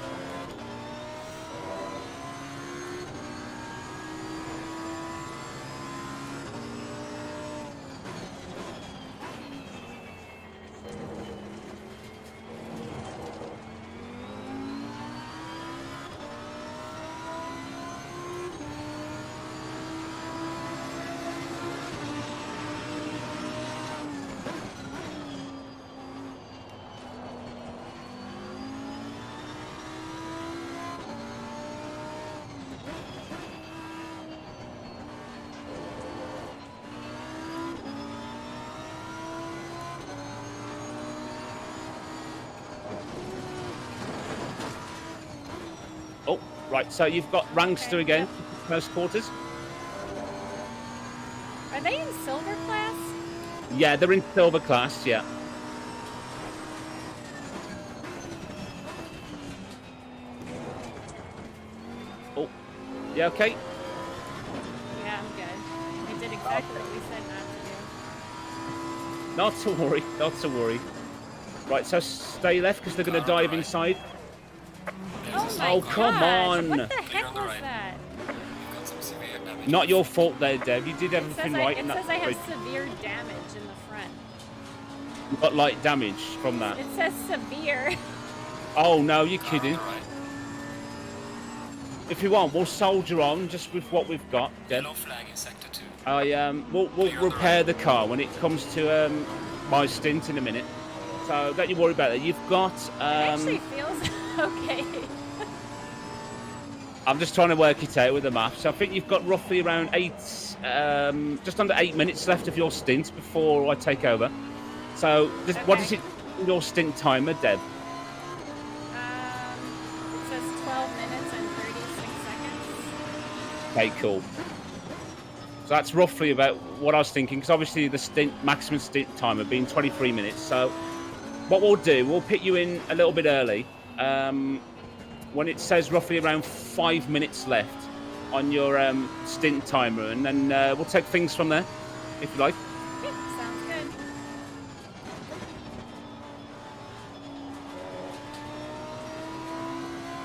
Oh, right. So you've got Rangster Okay, again, yep. close quarters. Are they in silver class? Yeah, they're in silver class. Yeah. Oh, yeah. Okay. Yeah, I'm good. I did exactly what we said not to do. Not to worry. Not to worry. Right. So stay left because they're going to dive inside. Oh my Oh, come gosh, on. What the Clear heck on the was right. that? Got some severe damage. Not your fault there, Deb. You did It everything says, right. it in says that I have race. severe damage in the front. You got light damage from that. It says severe. Oh no, you're Car on kidding. the right. If you want, we'll soldier on just with what we've got, Deb. Yellow flag in sector 2. We'll repair the car when it comes to my stint in a minute. So don't you worry about that. You've got. It actually feels okay. I'm just trying to work it out with the maths. I think you've got roughly around just under 8 minutes left of your stint before I take over. So, what is it? Your stint timer, Deb? It says 12 minutes and 36 seconds. Okay, cool. So that's roughly about what I was thinking, because obviously the maximum stint timer being 23 minutes. So what we'll do, we'll put you in a little bit early. When it says roughly around 5 minutes left on your stint timer, and then we'll take things from there, if you like. Yep, sounds good.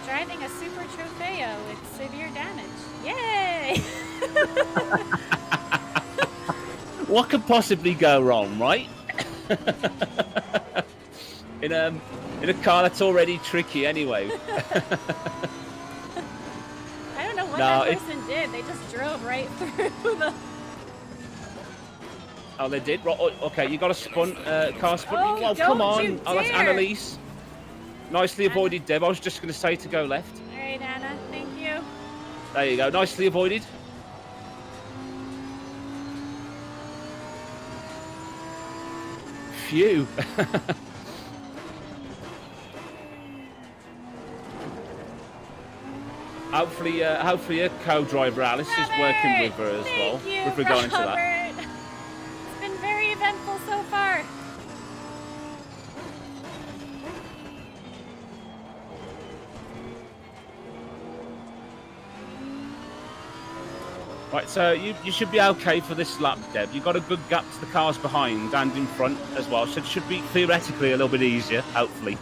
Driving a Super Trofeo with severe damage. Yay! What could possibly go wrong, right? in a car that's already tricky anyway. I don't know what that person did. They just drove right through the... Oh, they did? Right, okay, you got a car spun. Oh, come on. you Oh, that's dare. Annalise. Nicely avoided, Deb. I was just going to say to go left. All right, Anna. Thank you. There you go. Nicely avoided. Phew. Hopefully a co-driver Alice is working with her as well. Thank you, With regard to that. Robert. It's been very eventful so far. Right, so you should be okay for this lap, Deb. You've got a good gap to the cars behind and in front as well, so it should be theoretically a little bit easier, hopefully.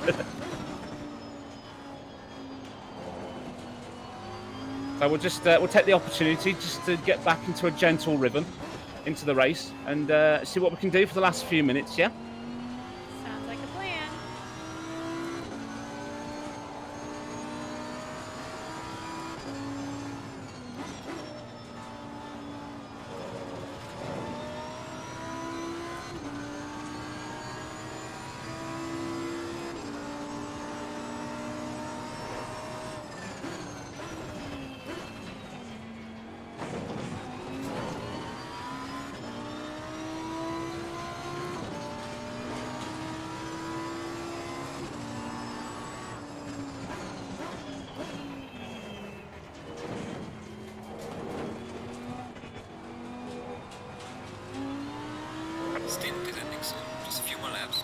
So we'll take the opportunity just to get back into a gentle rhythm into the race and see what we can do for the last few minutes, yeah? Sounds like a plan. Stint is ending soon. Just a few more laps.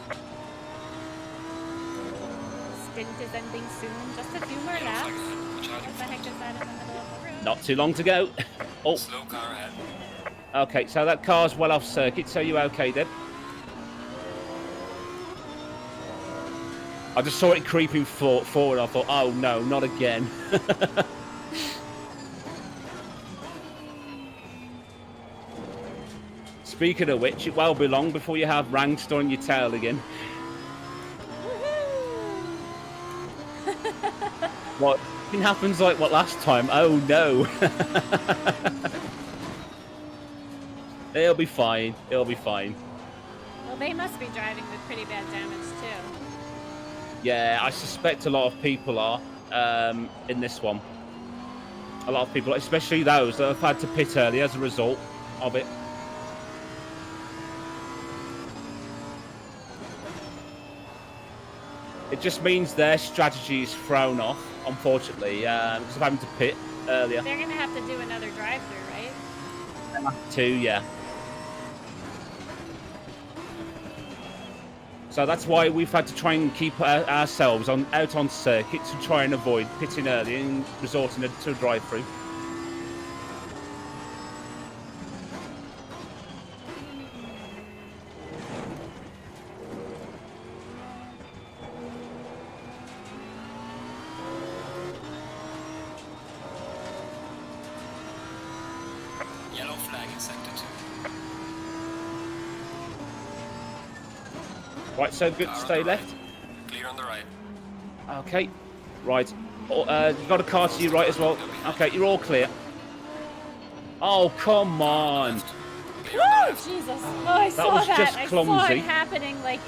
Stint is ending soon. Just a few more Yellow laps. flag ahead. Watch out in What the heck front. is that in the middle of the road? Not too long to go. Oh, Slow car ahead. okay, so that car's well off circuit, so you okay, Deb? I just saw it creeping forward. I thought, oh no, not again. Speaking of which, it will be long before you have Rangster on your tail again. What happens like what last time? Oh no. It'll be fine. It'll be fine. Well, they must be driving with pretty bad damage too. Yeah, I suspect a lot of people are in this one. A lot of people, especially those that have had to pit early as a result of it. It just means their strategy is thrown off, unfortunately, because of having to pit earlier. They're gonna have to do another drive-through, right? Too, yeah. So that's why we've had to try and keep ourselves out on circuit to try and avoid pitting early and resorting to a drive-through. Yellow flag in sector 2. Right, so good. Car on Stay the left. right. Clear on the right. Okay. Right. You've got a car to your right as well. Okay, you're all clear. Oh, come on. Woo! Jesus. Oh, I saw was that. just I saw it clumsy. happening like...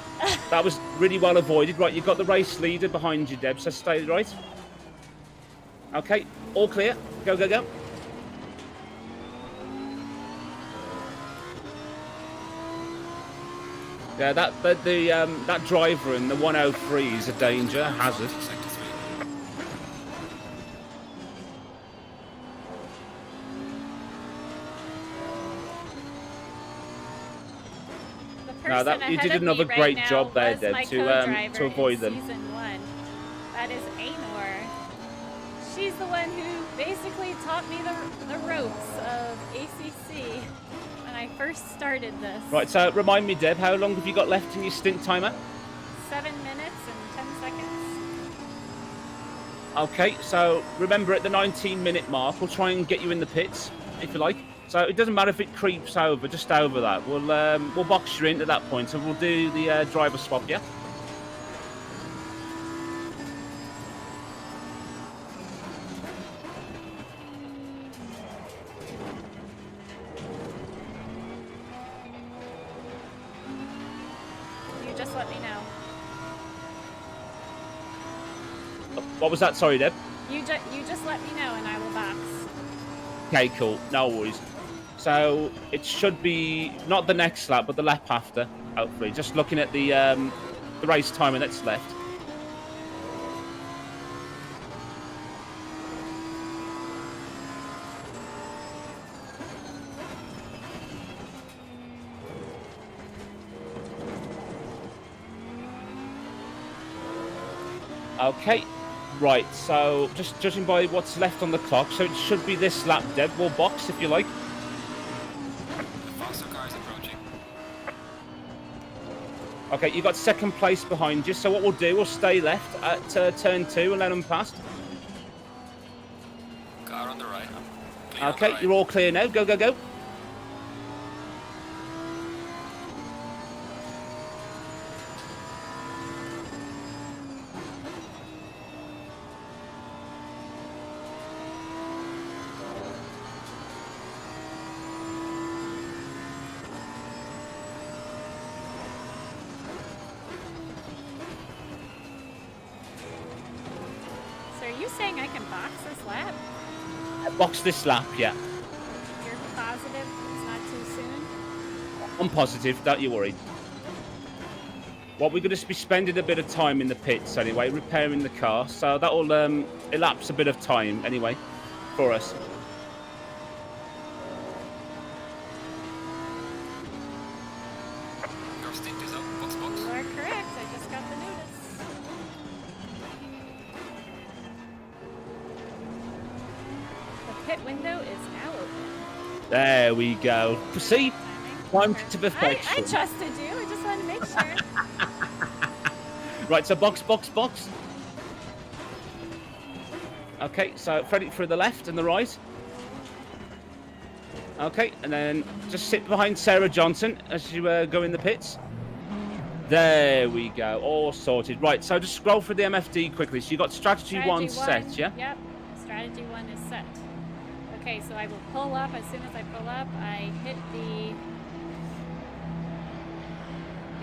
That was really well avoided. Right, you've got the race leader behind you, Deb, so stay right. Okay, all clear. Go, go, go. Yeah, that driver in the 103 is a danger, a hazard. Sector 3. The No, person you did ahead of another me right great now job there, was Deb, my to co-driver avoid in them. Season 1. That is Ainor. She's the one who basically taught me the ropes of ACC when I first started this. Right, so remind me, Deb, how long have you got left in your stint timer? 7 minutes and 10 seconds. Okay, so remember at the 19-minute mark, we'll try and get you in the pits, if you like. So it doesn't matter if it creeps over, just over that. We'll box you in at that point, and we'll do the driver swap, yeah? You just let me know. What was that? Sorry, Deb. You just let me know and I will box. Okay, cool. No worries. So it should be not the next lap, but the lap after, hopefully. Just looking at the race timer that's left. Okay, right, so just judging by what's left on the clock, so it should be this lap, Deb. We'll box if you like. The faster car is approaching. Okay, you got second place behind you, so what we'll do, we'll stay left at turn 2 and let them pass. Car on the right. Clear on the Okay, right. you're all clear now. Go, go, go. So are you saying I can box this lap? Box this lap, yeah. You're positive it's not too soon? I'm positive, don't you worry. Well, we're going to be spending a bit of time in the pits anyway, repairing the car, so that'll elapse a bit of time anyway for us. Your stint is up. Box, box. You are correct. I just got the notice. The pit window is now open. There we go. See? Timed to I perfection. trusted you. I just wanted to make sure. Right, so box, box, box. Okay, so Freddie through the left and the right. Okay, and then just sit behind Sarah Johnson as you go in the pits. There we go, all sorted. Right, so just scroll through the MFD quickly. So you got strategy one set, yeah? Yep. Strategy 1 is set. Okay, so I will pull up. As soon as I pull up, I hit the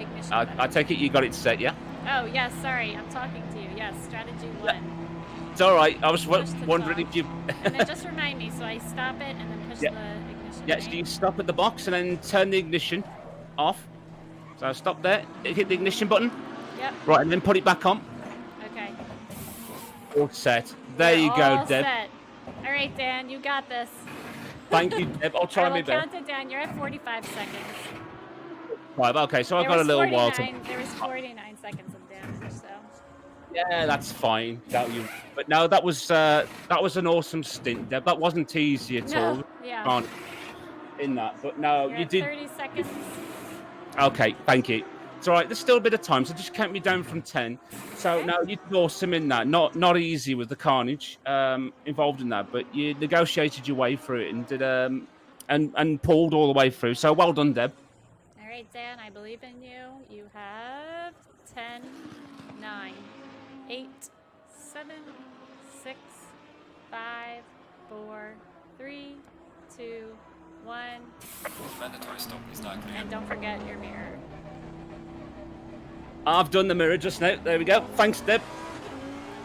ignition button. I take it you got it set, yeah? Oh, yes, sorry. I'm talking to you. Yes, strategy 1. It's all right. I was Push to wondering talk. if you... And then just remind me, so I stop it and then push Yeah. the ignition. Yes, right? you stop at the box and then turn the ignition off. So stop there, hit the ignition button. Yep. Right, and then put it back on. Okay. All set. There We're you go, all Deb. set. All right, Dan, you got this. Thank you, Deb. I'll try I my will best. count it down. You're at 45 seconds. Right, okay, so I've There got a was little while to... 49 There was 49 seconds of damage, so. Yeah, that's fine. But no, that was an awesome stint, Deb. That wasn't easy at all. No, yeah. On in that, but no, You're you at did. 30 seconds. Okay, thank you. It's all right. There's still a bit of time, so just count me down from 10. So Okay. no, you did awesome in that. Not easy with the carnage involved in that, but you negotiated your way through it and did and pulled all the way through. So well done, Deb. All right, Dan, I believe in you. You have 10, 9, 8, 7, 6, 5, 4, 3, 2, 1. Mandatory stop is now clear. And don't forget your mirror. I've done the mirror just now. There we go. Thanks, Deb.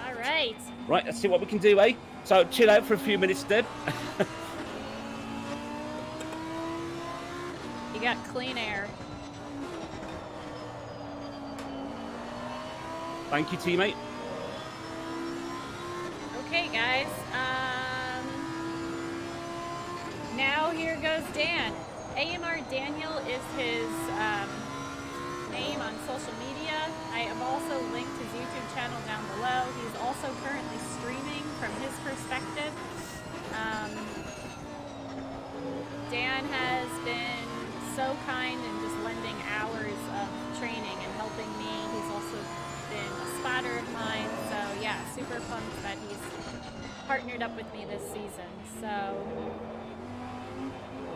All right. Right, let's see what we can do, eh? So chill out for a few minutes, Deb. You got clean air. Thank you, teammate. Okay, guys. Now here goes Dan. AMR Daniel is his name on social media. I have also linked his YouTube channel down below. He's also currently streaming from his perspective. Dan has been so kind and just lending hours of training and helping me. He's also been a spotter of mine. So yeah, super pumped that he's partnered up with me this season. So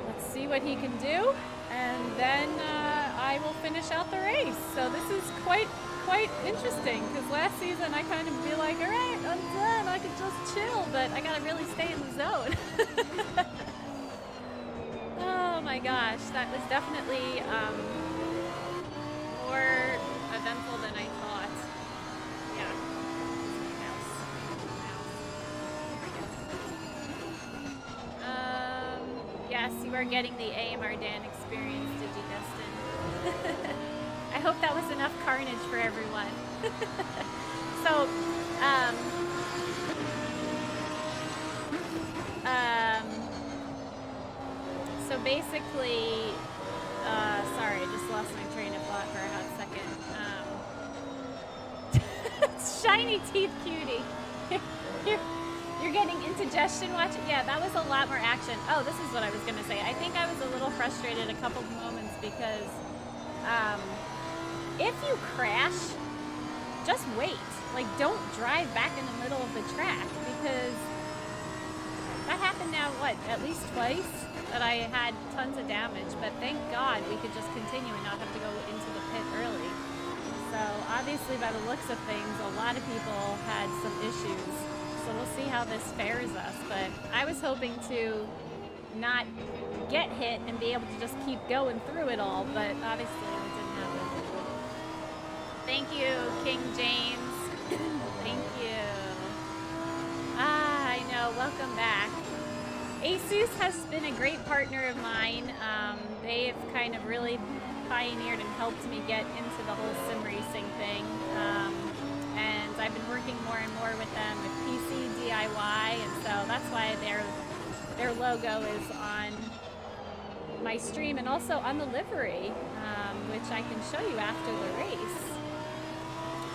let's see what he can do, and then I will finish out the race. So this is quite interesting, because last season I kind of be like, all right, I'm done, I could just chill, but I gotta really stay in the zone. Oh my gosh, that was definitely more eventful than I thought. Yeah. Yes, you are getting the AMR Dan experience, DigiDestin. I hope that was enough carnage for everyone. So basically, sorry, I just lost my train of thought for a hot second. Shiny teeth cutie. You're getting indigestion watching? Yeah, that was a lot more action. Oh, this is what I was going to say. I think I was a little frustrated a couple of moments because if you crash, just wait. Like, don't drive back in the middle of the track, because that happened now, what, at least twice that I had tons of damage. But thank God we could just continue and not have to go into the pit early. So obviously by the looks of things, a lot of people had some issues. So we'll see how this fares us, but I was hoping to not get hit and be able to just keep going through it all, but obviously it didn't happen. Thank you, King James. Thank you. I know, welcome back. Asus has been a great partner of mine. They've kind of really pioneered and helped me get into the whole sim racing thing. And I've been working more and more with them with PC DIY, and so that's why their logo is on my stream and also on the livery, which I can show you after the race.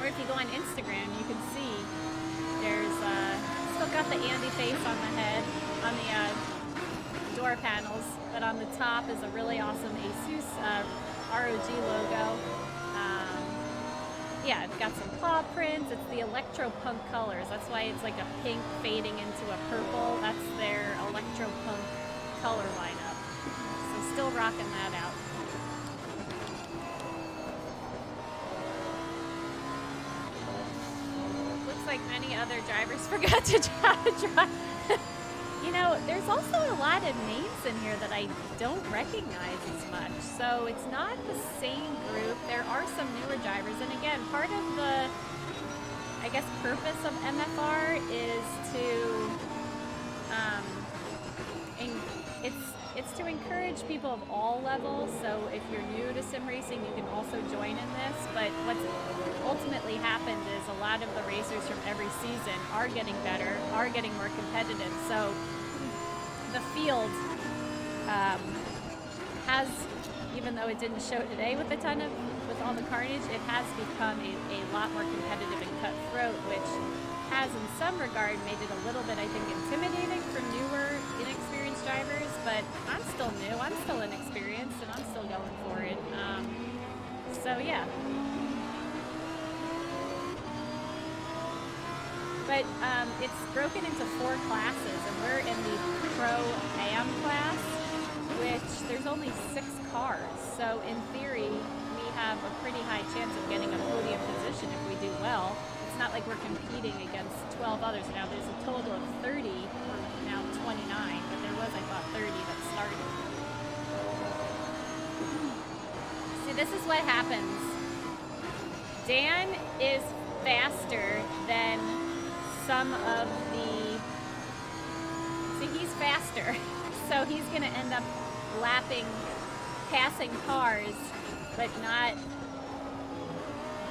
Or if you go on Instagram, you can see there's still got the Andy face on the head, on the door panels, but on the top is a really awesome Asus ROG logo. Yeah, it's got some paw prints. It's the electro punk colors. That's why it's like a pink fading into a purple. That's their electro punk color lineup. So still rocking that out. Looks like many other drivers forgot to drive. You know, there's also a lot of names in here that I don't recognize as much. So it's not the same group. There are some newer drivers. And again, part of the, I guess, purpose of MFR is to, it's to encourage people of all levels. So if you're new to sim racing, you can also join in this. But what's ultimately happened is a lot of the racers from every season are getting better, are getting more competitive. So the field has, even though it didn't show today with all the carnage, it has become a lot more competitive and cutthroat, which has in some regard made it a little bit, I think, intimidating for newer, inexperienced drivers. But I'm still new, I'm still inexperienced, and I'm still going for it. So yeah. But it's broken into 4 classes, and we're in the Pro-Am class, which there's only 6 cars. So in theory, we have a pretty high chance of getting a podium position if we do well. It's not like we're competing against 12 others. Now there's a total of 30, or now 29, but there was, I thought, 30 that started. See, this is what happens. Dan is faster than some of the... See, he's faster. So he's going to end up passing cars, but not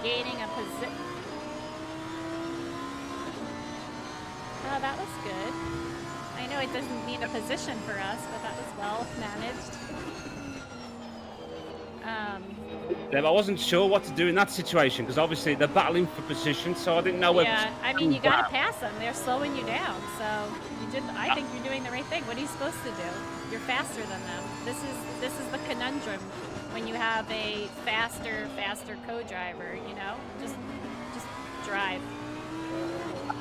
gaining a position. Oh, that was good. I know it doesn't mean a position for us, but that was well managed. Deb, I wasn't sure what to do in that situation because obviously they're battling for position, so I didn't know whether. Yeah, I mean, you got to pass them. They're slowing you down, so you did. I think you're doing the right thing. What are you supposed to do? You're faster than them. This is the conundrum when you have a faster co-driver. You know, just drive.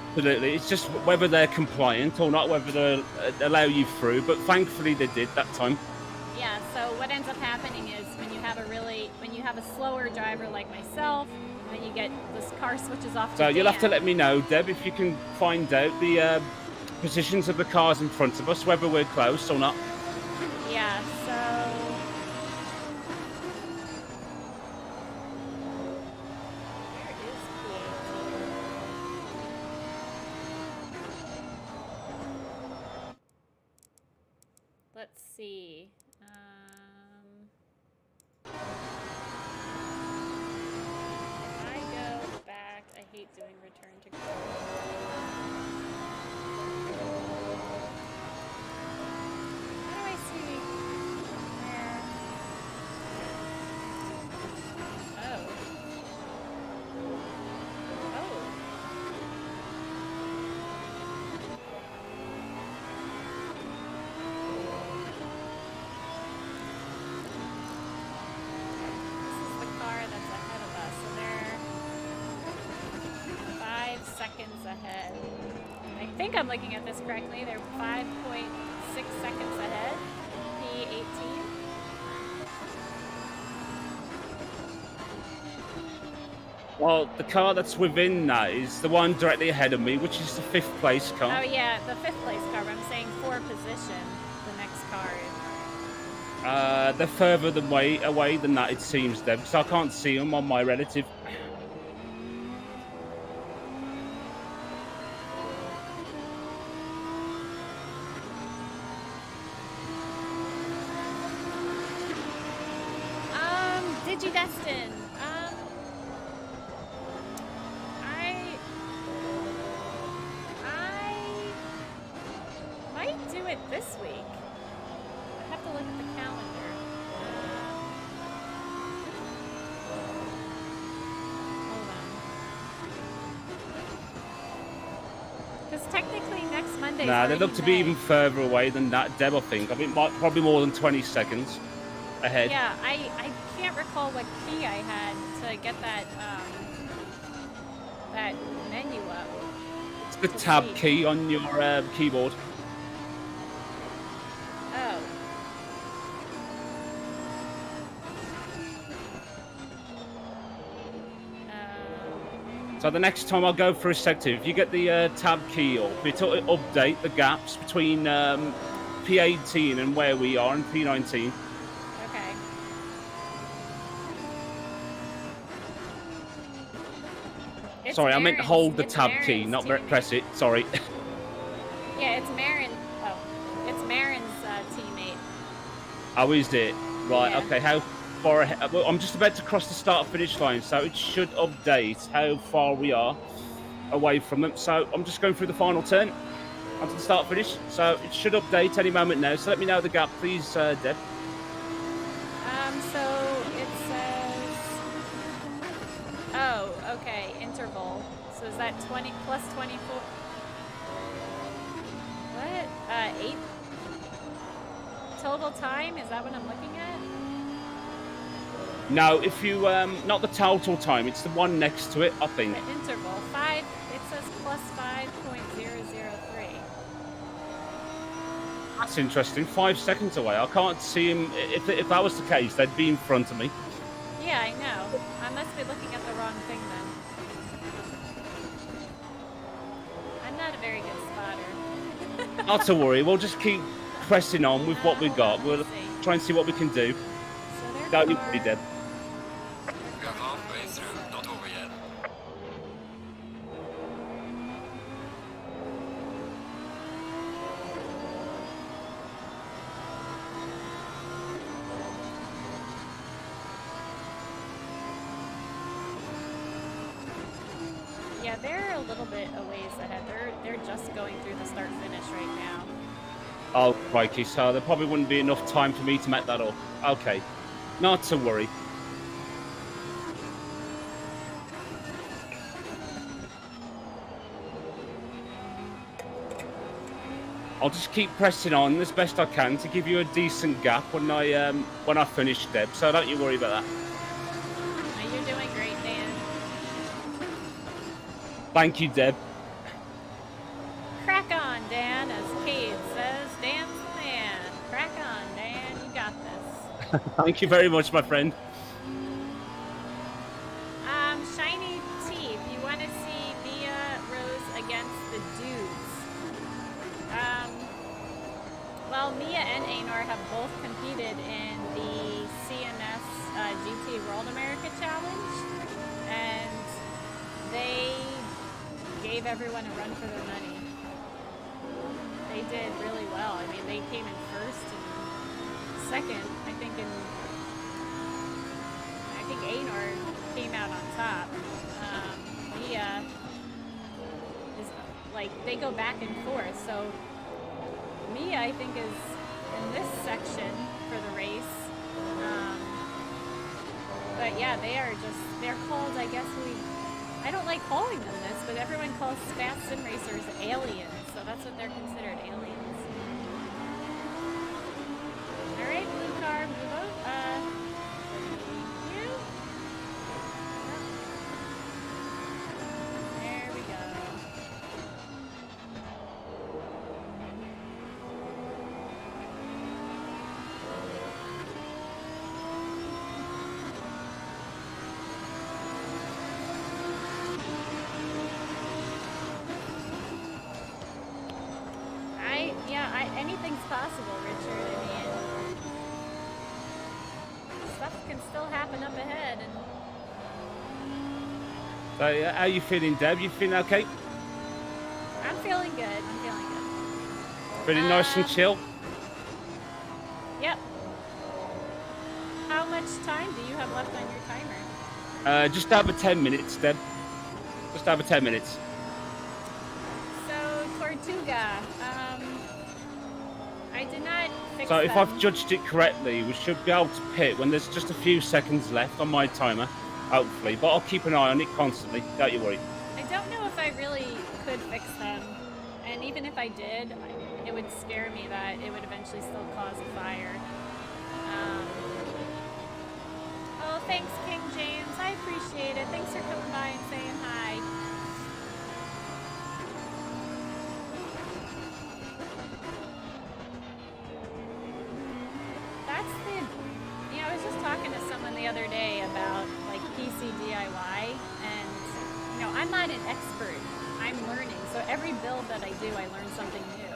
Absolutely, it's just whether they're compliant or not, whether they allow you through. But thankfully, they did that time. Yeah. So what ends up happening is when you have a slower driver like myself, then you get this car switches off. So you'll have to let me know, Deb, if you can find out the positions of the cars in front of us, whether we're close or not. Yeah. So. Let's see. If I go back, I hate doing return to go. How do I see where? Oh. Oh. That's ahead of us, so they're 5 seconds ahead. I think I'm looking at this correctly. They're 5.6 seconds ahead. P18. Well, the car that's within that is the one directly ahead of me, which is the 5th place car. Oh yeah, the 5th place car. But I'm saying for position, the next car is. They're further away than that, it seems, Deb, because I can't see them on my relative. Digidestin. I might do it this week. I have to look at the calendar. Hold on. Because technically next Monday. Nah, they look to be even further away than that, Deb, I think. I think probably more than 20 seconds ahead. Yeah, I can't recall what key I had to get that that menu up. It's the tab key on your keyboard. Oh. So the next time I'll go for a sector, if you get the tab key up, it'll update the gaps between P18 and where we are in P19. Okay. It's Sorry, I meant Marin's- hold the it's tab Marin's key, not teammate. press it. Sorry. Yeah, it's Marin. Oh, it's Marin's teammate. How is it? Right, Yeah. okay, how far ahead? Well, I'm just about to cross the start-finish line, so it should update how far we are away from them. So I'm just going through the final turn onto the start-finish, so it should update any moment now. So let me know the gap, please, Deb. So it says. Oh, okay, interval. So is that 20 plus 24? What? 8 total time? Is that what I'm looking at? No, if you, not the total time, it's the one next to it, I think. The interval. 5, it says plus 5.003. That's interesting. 5 seconds away. I can't see him. If that was the case, they'd be in front of me. Yeah, I know. I must be looking at the wrong thing then. I'm not a very good spotter. Not to worry. We'll just keep pressing on with what we got. Hold on, We'll let's see. try and see what we can do. So their Don't you car- worry, Deb. We are halfway through, not over yet. Yeah, they're a little bit a ways ahead. They're just going through the start finish right now. Oh, crikey. So there probably wouldn't be enough time for me to make that up. Okay. Not to worry. I'll just keep pressing on as best I can to give you a decent gap when I finish, Deb. So don't you worry about that. Oh, you're doing great, Dan. Thank you, Deb. Crack on, Dan, as Cade says. Dan's the man. Crack on, Dan. You got this. Thank you very much, my friend. Shiny Teeth, you want to see Mia Rose against the dudes? Well, Mia and Anor have both competed in the CNS GT World America Challenge, and they gave everyone a run for their money. They did really well. I mean, they came in first and second, I think Anor came out on top. Mia is like, they go back and forth. So Mia, I think, is in this section for the race. But yeah, they're called, I guess I don't like calling them this, but everyone calls fast sim racers aliens. So that's what they're considered, aliens. All right, blue car, move out. You? There we go. Anything's possible, Richard. I mean, stuff can still happen up ahead. And So, how you feeling, Deb? You feeling okay? I'm feeling good. I'm feeling good. Pretty nice and chill? Yep. How much time do you have left on your timer? Just over 10 minutes, Deb. Just over 10 minutes. So, Tortuga, I did not fix So if them. I've judged it correctly, we should be able to pit when there's just a few seconds left on my timer, hopefully. But I'll keep an eye on it constantly, don't you worry. I don't know if I really could fix them. And even if I did, it would scare me that it would eventually still cause a fire. Oh, thanks, King James. I appreciate it. Thanks for coming by and saying hi. I was just talking to someone the other day about like PC DIY, and I'm not an expert. I'm learning. So every build that I do, I learn something new.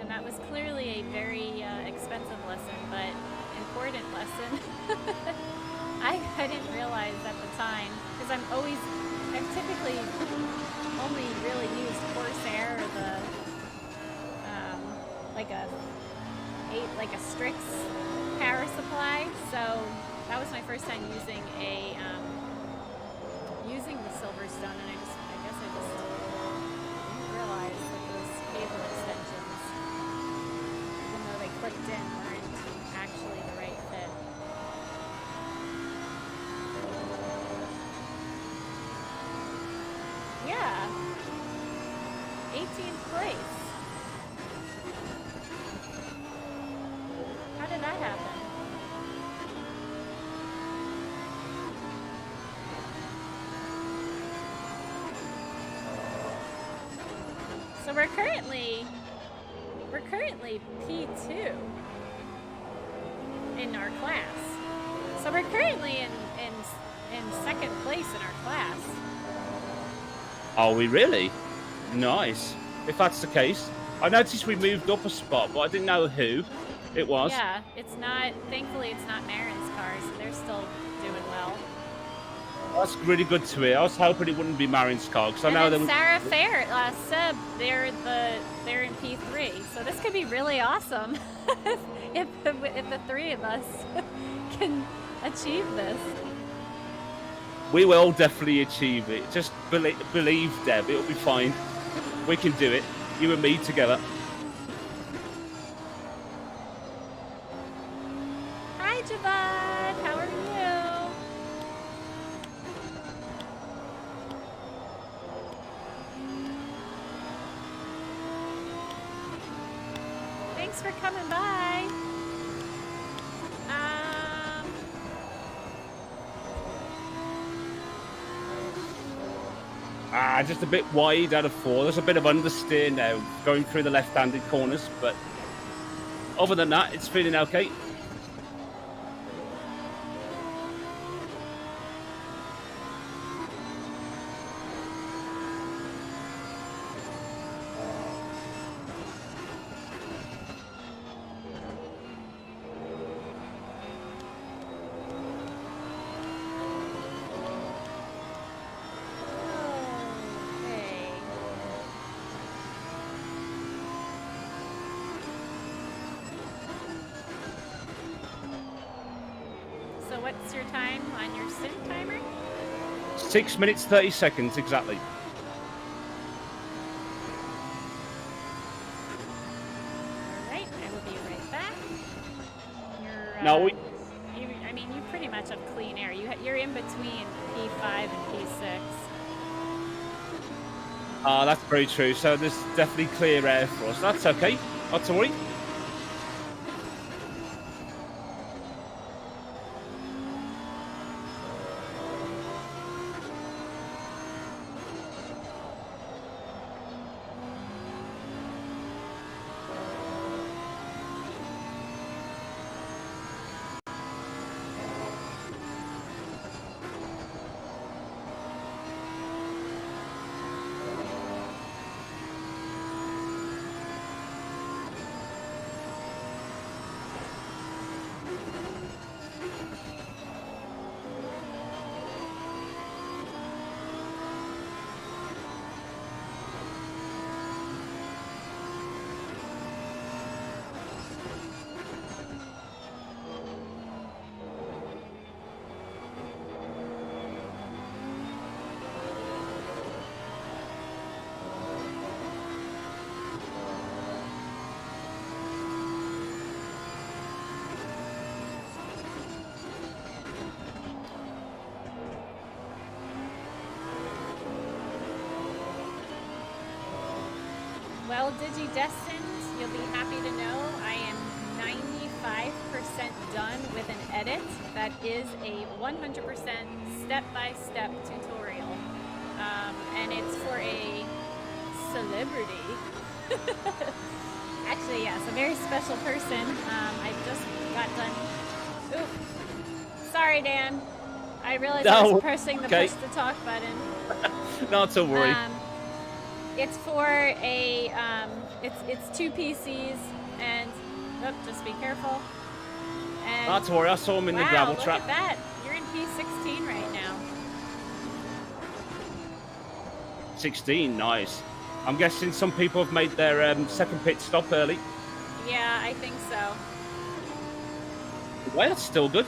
And that was clearly a very expensive lesson, but important lesson. I didn't realize at the time, because I've typically only really used Corsair or like a Strix power supply. So that was my first time using the Silverstone, and I guess I just didn't realize that those cable extensions, even though they clicked in, weren't actually the right fit. Yeah, 18th place. How did that happen? So we're we're currently P2 in our class. So we're currently in second place in our class. Are we really? Nice. If that's the case. I noticed we moved up a spot, but I didn't know who it was. Yeah, it's not, thankfully it's not Marin's car, so they're still doing well. That's really good to hear. I was hoping it wouldn't be Marin's car, because I know then them. Sarah Fair, Seb, they're in P3, so this could be really awesome if the three of us can achieve this. We will definitely achieve it. Just believe, Deb. It'll be fine. We can do it. You and me together. Hi, Javad. How are you? Thanks for coming by. Just a bit wide out of 4. There's a bit of understeer now, going through the left-handed corners, but other than that, it's feeling okay. What's your time on your stint timer? 6 minutes, 30 seconds, exactly. Alright, I will be right back. No, I mean, you pretty much have clean air. You're in between P5 and P6. That's very true. So there's definitely clear air for us. That's okay. Not to worry. Well, Digidestined, you'll be happy to know I am 95% done with an edit that is a 100% step-by-step tutorial. And it's for a celebrity. Actually, yes, a very special person. I just got done. Ooh. Sorry, Dan. I realized I was pressing the push to talk button. Not to worry. It's for a, it's 2 PCs, and, just be careful. And, not to worry, I saw him in the gravel trap. Look at that. You're in P16 right now. 16, nice. I'm guessing some people have made their second pit stop early. Yeah, I think so. Well, that's still good.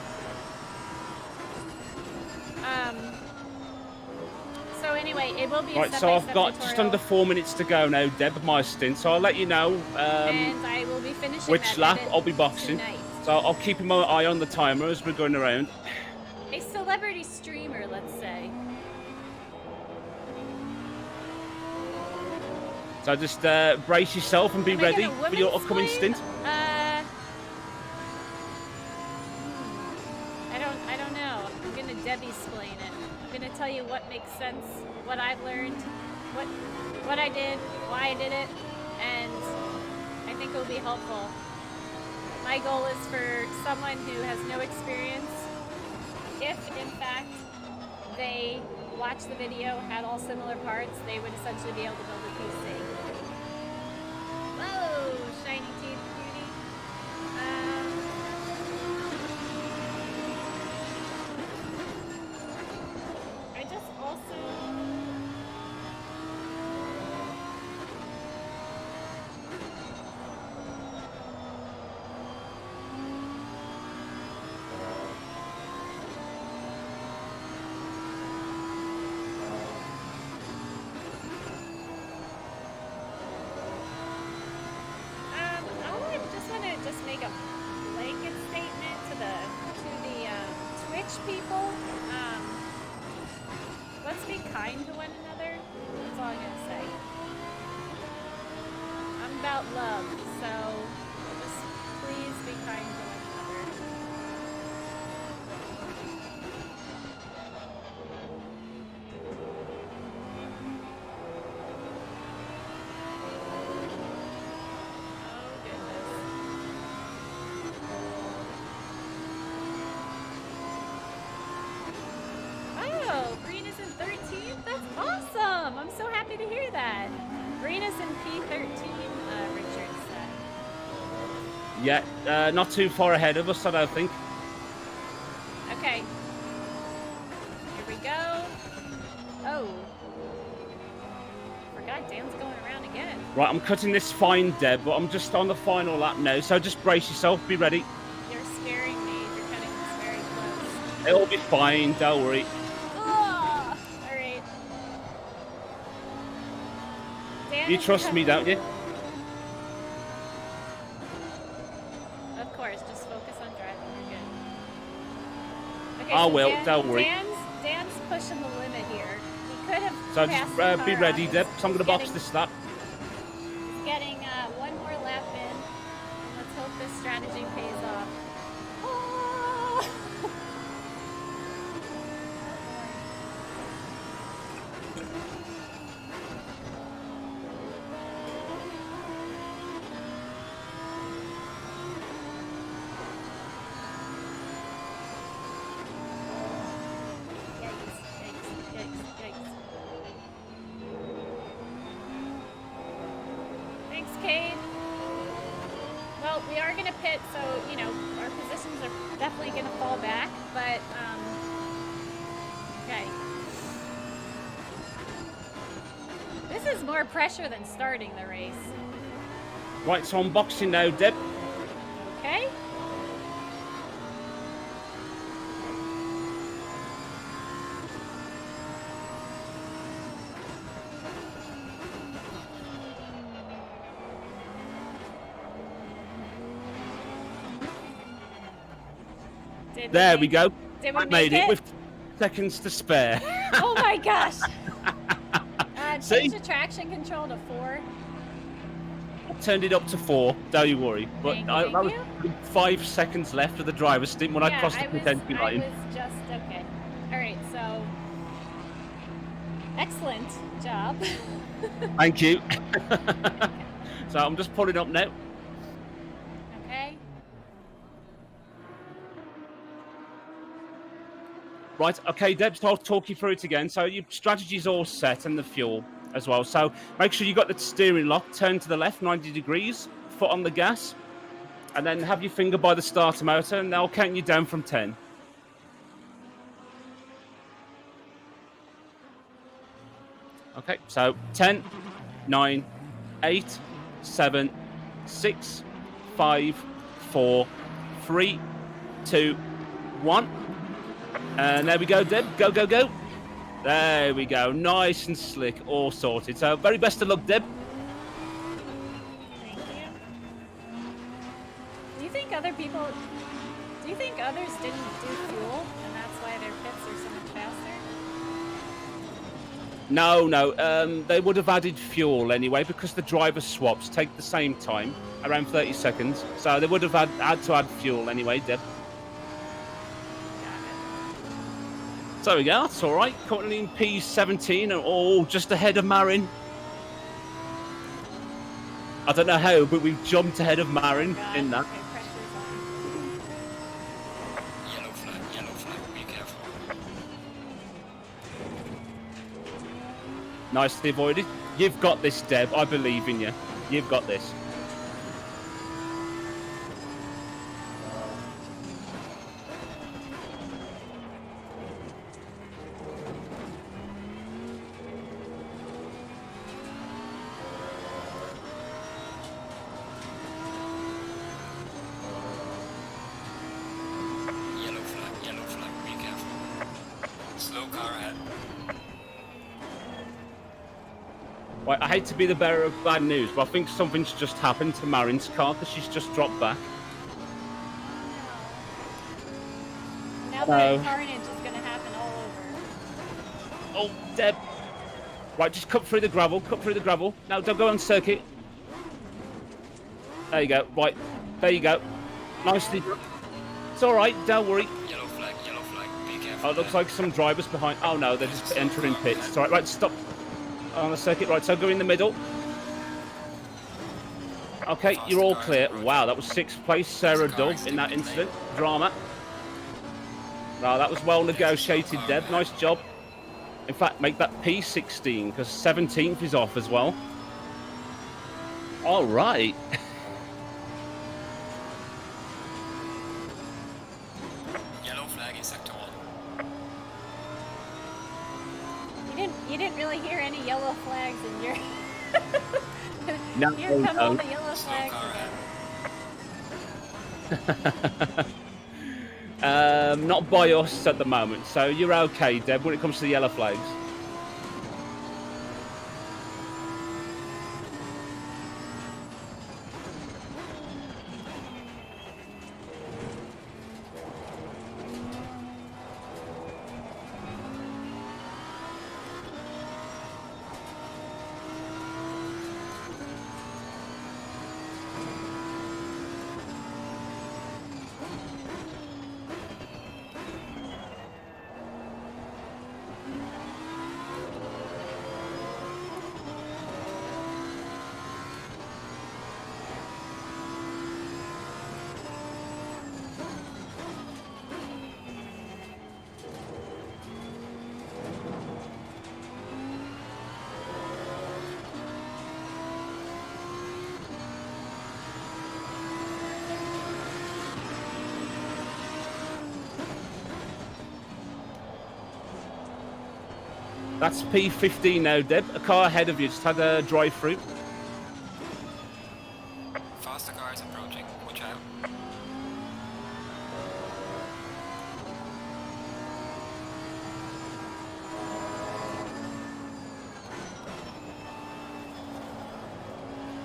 So anyway, it will be a right, so I've got tutorial. just under 4 minutes to go now, Deb, of my stint. So I'll let you know and I will be finishing which lap I'll be boxing. Tonight. So I'll keep my eye on the timer as we're going around. A celebrity streamer, let's say. So just brace yourself and be ready for your upcoming stint. I don't know. I'm gonna Debbie-splain it. I'm gonna tell you what makes sense, what I've learned, what I did, why I did it, and I think it'll be helpful. My goal is for someone who has no experience, if in fact they watch the video, had all similar parts, they would essentially be able to build a PC. Whoa, shiny teeth beauty. I just also... make a blanket statement to the Twitch people. Let's be kind to one another. That's all I'm gonna say. I'm about love, so just please be kind to one another. I'm so happy to hear that. Green is in P13, Richard said. Yeah, not too far ahead of us, I don't think. Okay. Here we go. Oh. Forgot Dan's going around again. Right, I'm cutting this fine, Deb, but I'm just on the final lap now, so just brace yourself, be ready. You're scaring me. You're cutting this very close. It'll be fine, don't worry. You trust me, don't you? Of course, just focus on driving. You're good. Okay, I so will, don't worry. Dan's pushing the limit here. He could have. So just be ready, Deb. So I'm going to box this lap. Getting one more lap in. Let's hope this strategy pays off. Oh! Well, we are going to pit, so, you know, our positions are definitely going to fall back, but, okay. This is more pressure than starting the race. Right, so I'm boxing now, Deb. Okay. There we go. Did we I made make it with seconds to spare. Oh my gosh. See? Change the traction control to 4. I turned it up to 4, don't you worry. But Thank that was you. 5 seconds left of the driver's stint when I crossed the intensity line. I was just, okay. All right, so, excellent job. Thank you. So I'm just pulling up now. Okay. Right, okay, Deb, so I'll talk you through it again. So your strategy's all set and the fuel as well. So make sure you got the steering lock, turn to the left 90 degrees, foot on the gas, and then have your finger by the starter motor, and they'll count you down from 10. Okay, so 10, 9, 8, 7, 6, 5, 4, 3, 2, 1. And there we go, Deb. Go, go, go. There we go. Nice and slick. All sorted. So, very best of luck, Deb. Thank you. Do you think others didn't do fuel, and that's why their pits are so much faster? No. They would have added fuel anyway, because the driver swaps take the same time, around 30 seconds. So, they would have had to add fuel anyway, Deb. So there we go, that's all right. Currently in P17 and all just ahead of Marin. I don't know how, but we've jumped ahead of Marin God, in that. okay, pressure's on. Yellow flag, be careful. Nicely avoided. You've got this, Deb. I believe in you. You've got this. Yellow flag, be careful. Slow car ahead. Right, I hate to be the bearer of bad news, but I think something's just happened to Marin's car because she's just dropped back. Now No. that carnage is going to happen all over. Oh, Deb. Right, just cut through the gravel. Cut through the gravel. Now, don't go on circuit. There you go. Right, there you go. Nicely done. It's all right. Don't worry. Yellow flag, be careful. Oh, it looks like some drivers behind. Oh no, they're just entering pits. It's all right. Right, stop on the circuit. Right, so go in the middle. Okay, you're all clear. Wow, that was 6th place, Sarah Dove in that incident. Drama. Wow, that was well negotiated, Deb. Nice job. In fact, make that P16 because 17th is off as well. All right. Yellow flag in sector 1. You didn't really hear any yellow flags in your... No, Here come all no. the yellow Slow flags car again. ahead. Not by us at the moment, so you're okay, Deb, when it comes to the yellow flags. That's P15 now, Deb. A car ahead of you just had a drive through. Faster cars approaching, watch out.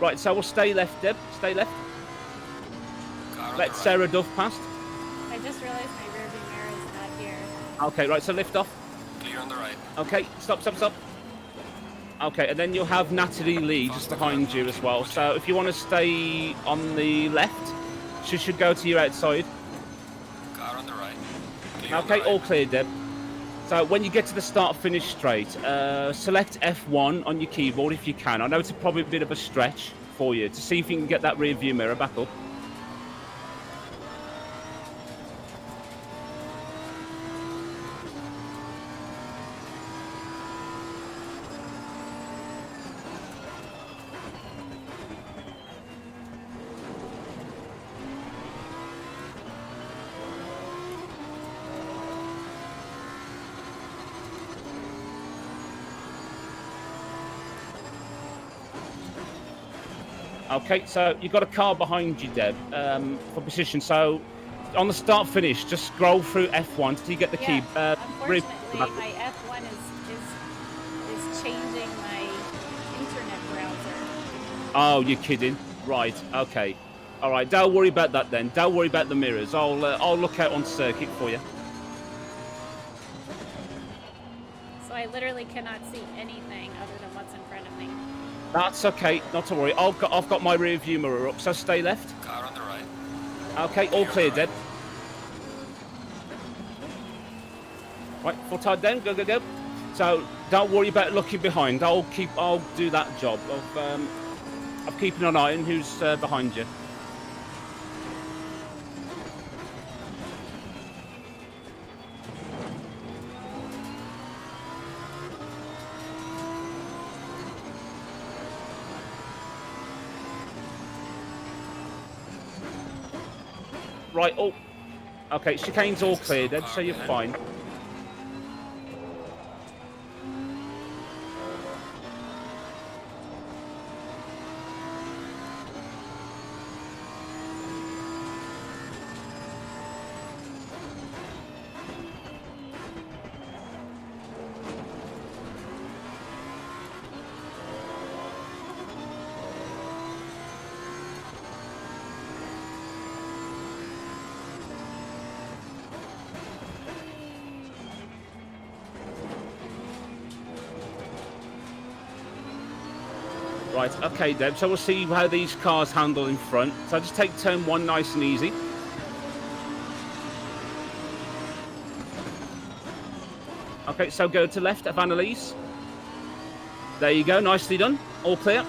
Right, so we'll stay left, Deb. Stay left. Car on Let the right. Sarah Duff past. I just realized my rearview mirror is not here. Okay, right, so lift off. Clear on the right. Okay, stop. Okay, and then you'll have Natalie Lee just behind you as well. So if you want to stay on the left, she should go to your outside. Car on the right. Clear on the Okay, right. all clear, Deb. So when you get to the start-finish straight, select F1 on your keyboard if you can. I know it's probably a bit of a stretch for you to see if you can get that rear view mirror back up. Okay, so you've got a car behind you, Deb, for position. So on the start finish, just scroll through F1 till you get the key. Unfortunately, my F1 is changing my internet browser. Oh, you're kidding. Right, okay. All right, don't worry about that then. Don't worry about the mirrors. I'll look out on circuit for you. So I literally cannot see anything other than what's in front of me. That's okay, not to worry. I've got my rear view mirror up, so stay left. Car on the right. Okay, all clear, Deb. Right, full tide down, go. So don't worry about looking behind. I'll do that job of I'm keeping an eye on who's behind you. Right, oh. Okay, chicane's all clear then, so you're fine. Right, okay, Deb. So we'll see how these cars handle in front. So just take turn 1 nice and easy. Okay, so go to left of Annalise. There you go, nicely done. All clear.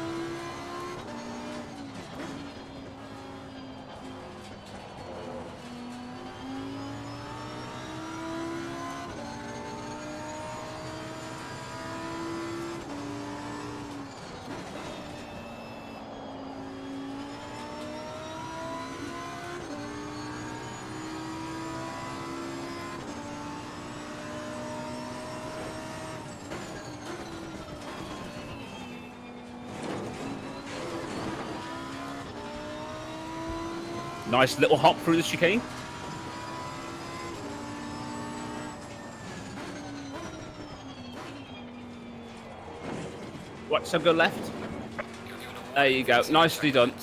Nice little hop through the chicane. Right, so go left. There you go, nicely done.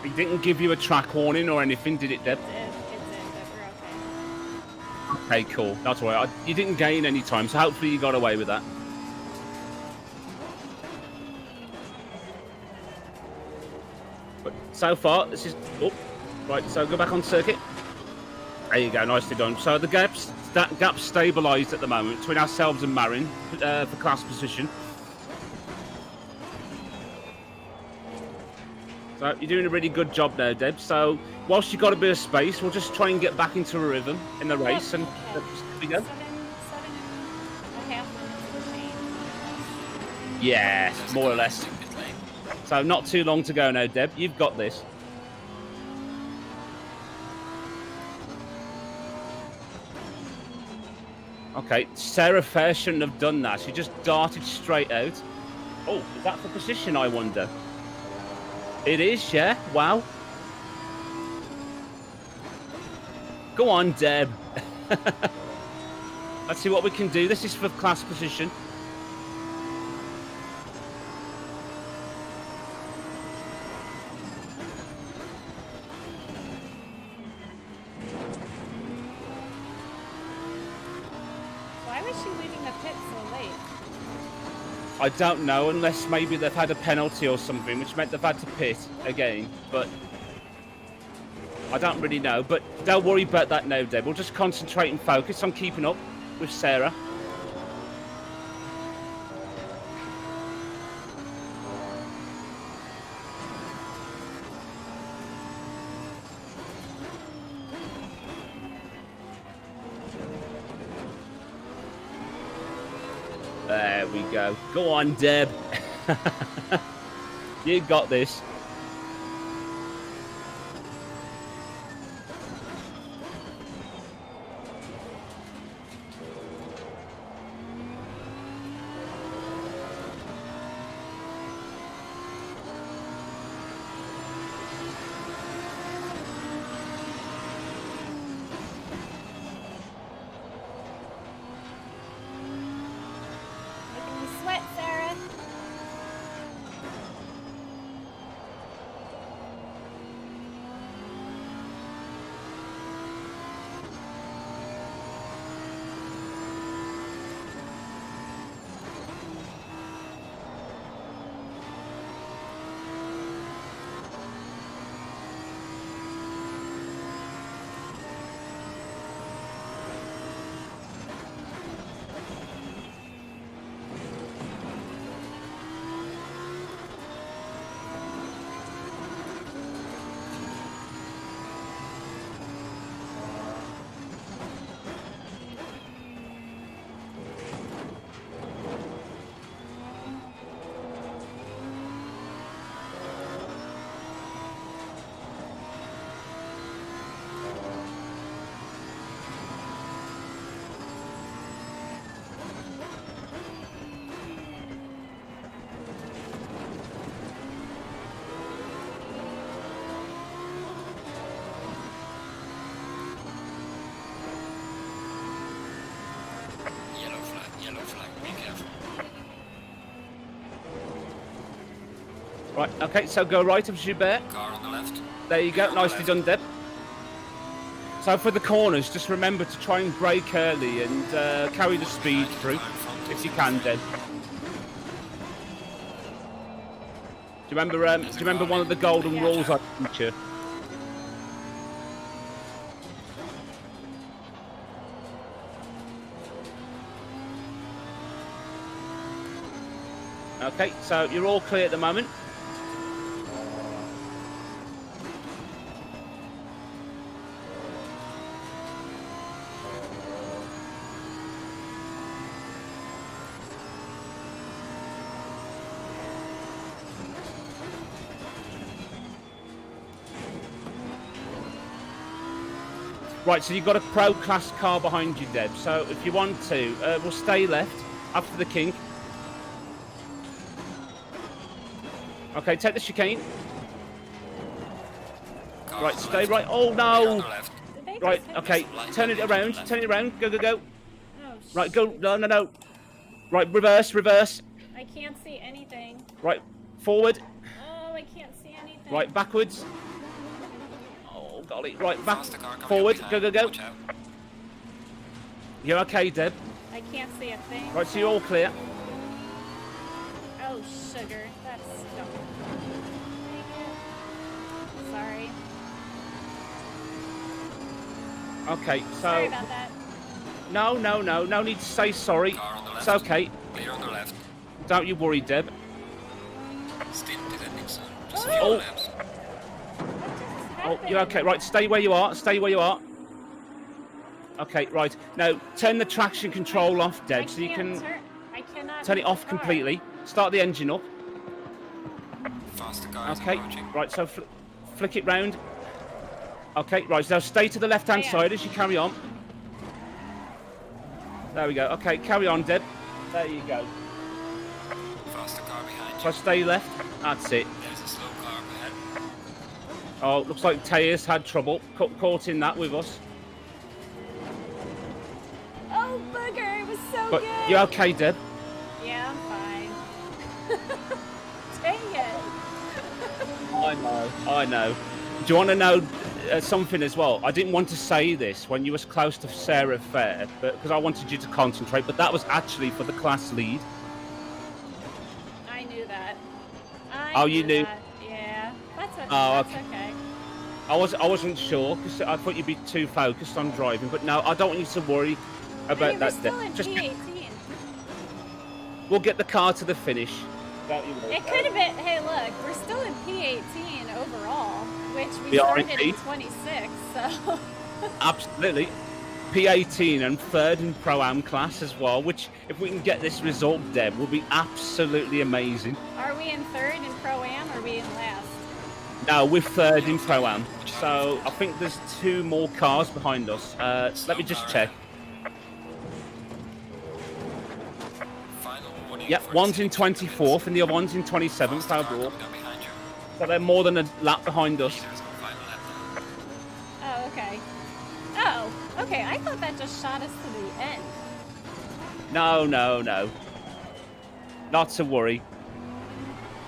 It didn't give you a track warning or anything, did it, Deb? It did, but we're okay. Okay, cool. That's all right. You didn't gain any time, so hopefully you got away with that. But so far, this is... Oh, right, so go back on circuit. There you go, nicely done. So the gap's stabilised at the moment between ourselves and Marin for class position. So you're doing a really good job now, Deb. So whilst you've got a bit of space, we'll just try and get back into a rhythm in the race. And Okay. we go. 7.5 minutes. Yes, more or less. So not too long to go now, Deb. You've got this. Okay, Sarah Fair shouldn't have done that. She just darted straight out. Oh, is that for position, I wonder? It is, yeah. Wow. Go on, Deb. Let's see what we can do. This is for class position. Why was she leaving the pit so late? I don't know, unless maybe they've had a penalty or something, which meant they've had to pit again. But I don't really know. But don't worry about that now, Deb. We'll just concentrate and focus on keeping up with Sarah. There we go. Go on, Deb. You got this. Making me sweat, Sarah. Yellow flag, be careful. Right, okay, so go right of Joubert. Car on the left. There you go, Clear on the nicely left. done, Deb. So for the corners, just remember to try and brake early and carry the speed through, if you can, Deb. Do you remember one of the golden rules I teach you? Okay, so you're all clear at the moment. Right, so you've got a pro class car behind you, Deb. So if you want to, we'll stay left after the kink. Okay, take the chicane. Car Right, on the stay left. right. Oh Clear on no! the left. Did they just Right, hit okay, me? turn it around, turn it around. Go, go, go. Oh, Right, go. shoot. No, no, no. Right, reverse, reverse. I can't see anything. Right, forward. Oh, I can't see anything. Right, backwards. Oh, golly. Right, back, Faster car coming forward. up Go, behind. go, go. Watch out. You're okay, Deb. I can't see a thing. Right, so you're all clear. Oh, sugar. That's dumb. Sorry. Okay, Sorry so about that. no need to say sorry. Car on the It's left. okay. Clear on the left. Don't you worry, Deb. Stint is ending soon. Just a Oh. few Oh. laps. What just Oh, happened? you're okay. Right, stay where you are. Stay where you are. Okay, right. Now, turn the traction control off, I Deb, so you can't can I cannot turn move it off the car. completely. Start the engine up. Faster car is Okay, approaching. right, so flick it round. Okay, right, now stay to the left-hand Yeah. side as you carry on. There we go. Okay, carry on, Deb. There you go. Faster car behind So you. stay left. That's it. There's a slow car ahead. Oh, looks like Taya's had trouble. Caught in that with us. Oh, booger. It was so But good. you're okay, Deb. Yeah, I'm fine. Dang it. I know. Do you want to know something as well? I didn't want to say this when you was close to Sarah Fair, but because I wanted you to concentrate. But that was actually for the class lead. I knew that. Oh, you knew? That. Yeah. That's okay. Oh, That's okay. okay. I wasn't sure because I thought you'd be too focused on driving. But no, I don't want you to worry about Hey, we're that. still Deb. in Just P18. we'll get the car to the finish. Don't you worry It about could have been. Hey, look, we're still in P18 overall, which we We are started in indeed. 26. So Absolutely. P18 and third in Pro-Am class as well, which if we can get this result, Deb, will be absolutely amazing. are we in third in Pro-Am or are we in last? No, we're third in Pro-Am. So I think there's 2 more cars behind us. Let me just check. Final warning Yep, for one's in extended 24th and the other one's in 27th Faster car overall. coming up behind you. So they're more than a lap behind us. There's a final lap now. Oh, okay. Oh, okay. I thought that just shot us to the end. No. Not to worry.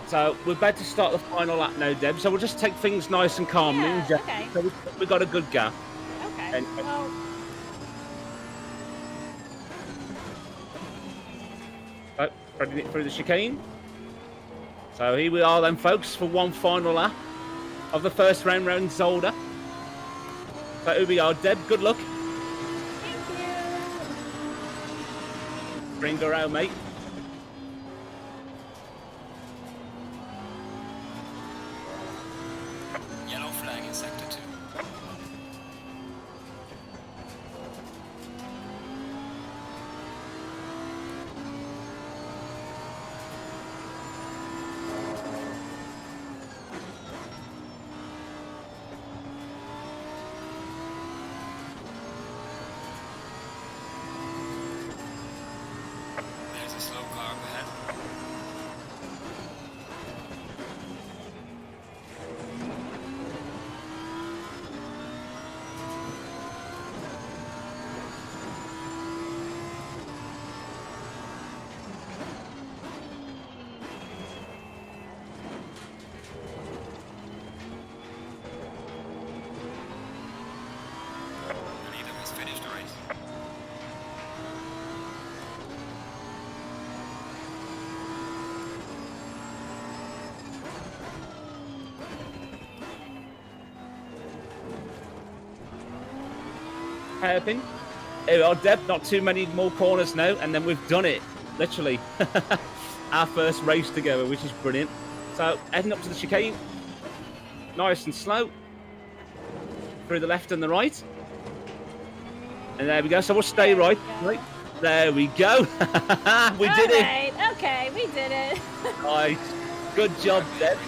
So we're about to start the final lap now, Deb. So we'll just take things nice and calmly. Yeah, and just- okay. So we've got a good gap. Okay. And- Well, Right, threading it through the chicane. So here we are then, folks, for one final lap of the first round Zolder. So here we are, Deb. Good luck. thank you. Bring her out, mate. Yellow flag in sector 2. There's a hairpin. Here we are, Deb. Not too many more corners now, and then we've done it. Literally, our first race together, which is brilliant. So heading up to the chicane, nice and slow, through the left and the right, and there we go. So we'll stay right. Right. There we go. We did it. Okay, we did it. Nice. Good job, Deb.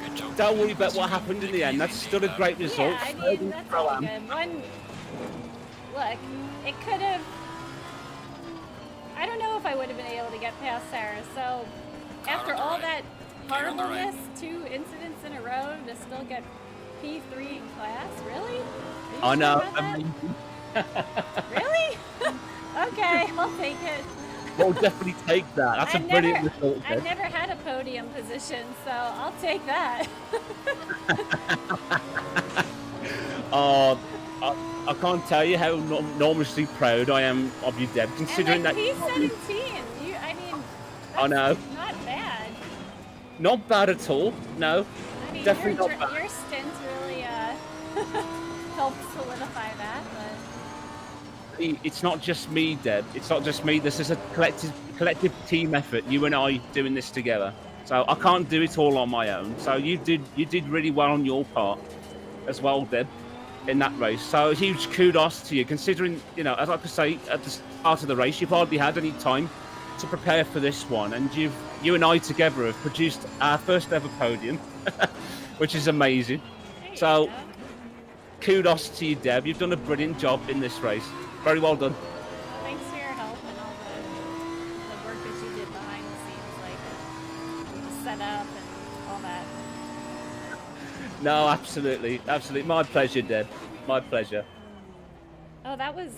Good job. Don't worry about what happened in the end. That's still a great result. Yeah, I mean, that's all good. Look, it could have... I don't know if I would have been able to get past Sarah, so after all that horribleness, 2 incidents in a row to still get P3 in class, really? I know. Really? Okay, I'll take it. We'll definitely take that. That's a brilliant result. I've never had a podium position, so I'll take that. Oh, I can't tell you how enormously proud I am of you, Deb, considering and like that... P17, I mean, I know. not bad. Not bad at all, no. I mean, Definitely your, not bad. your stint really helped solidify that, but... It's not just me, Deb. It's not just me. This is a collective team effort. You and I doing this together. So I can't do it all on my own. So you did really well on your part as well, Deb, in that race. So huge kudos to you, considering, you know, as I could say at the start of the race, you've hardly had any time to prepare for this one, and you and I together have produced our first ever podium, which is amazing. So kudos to you, Deb. You've done a brilliant job in this race. Very well done. Thanks for your help and all the work that you did behind the scenes, like the setup and all that. No, absolutely. My pleasure, Deb. My pleasure. Oh, that was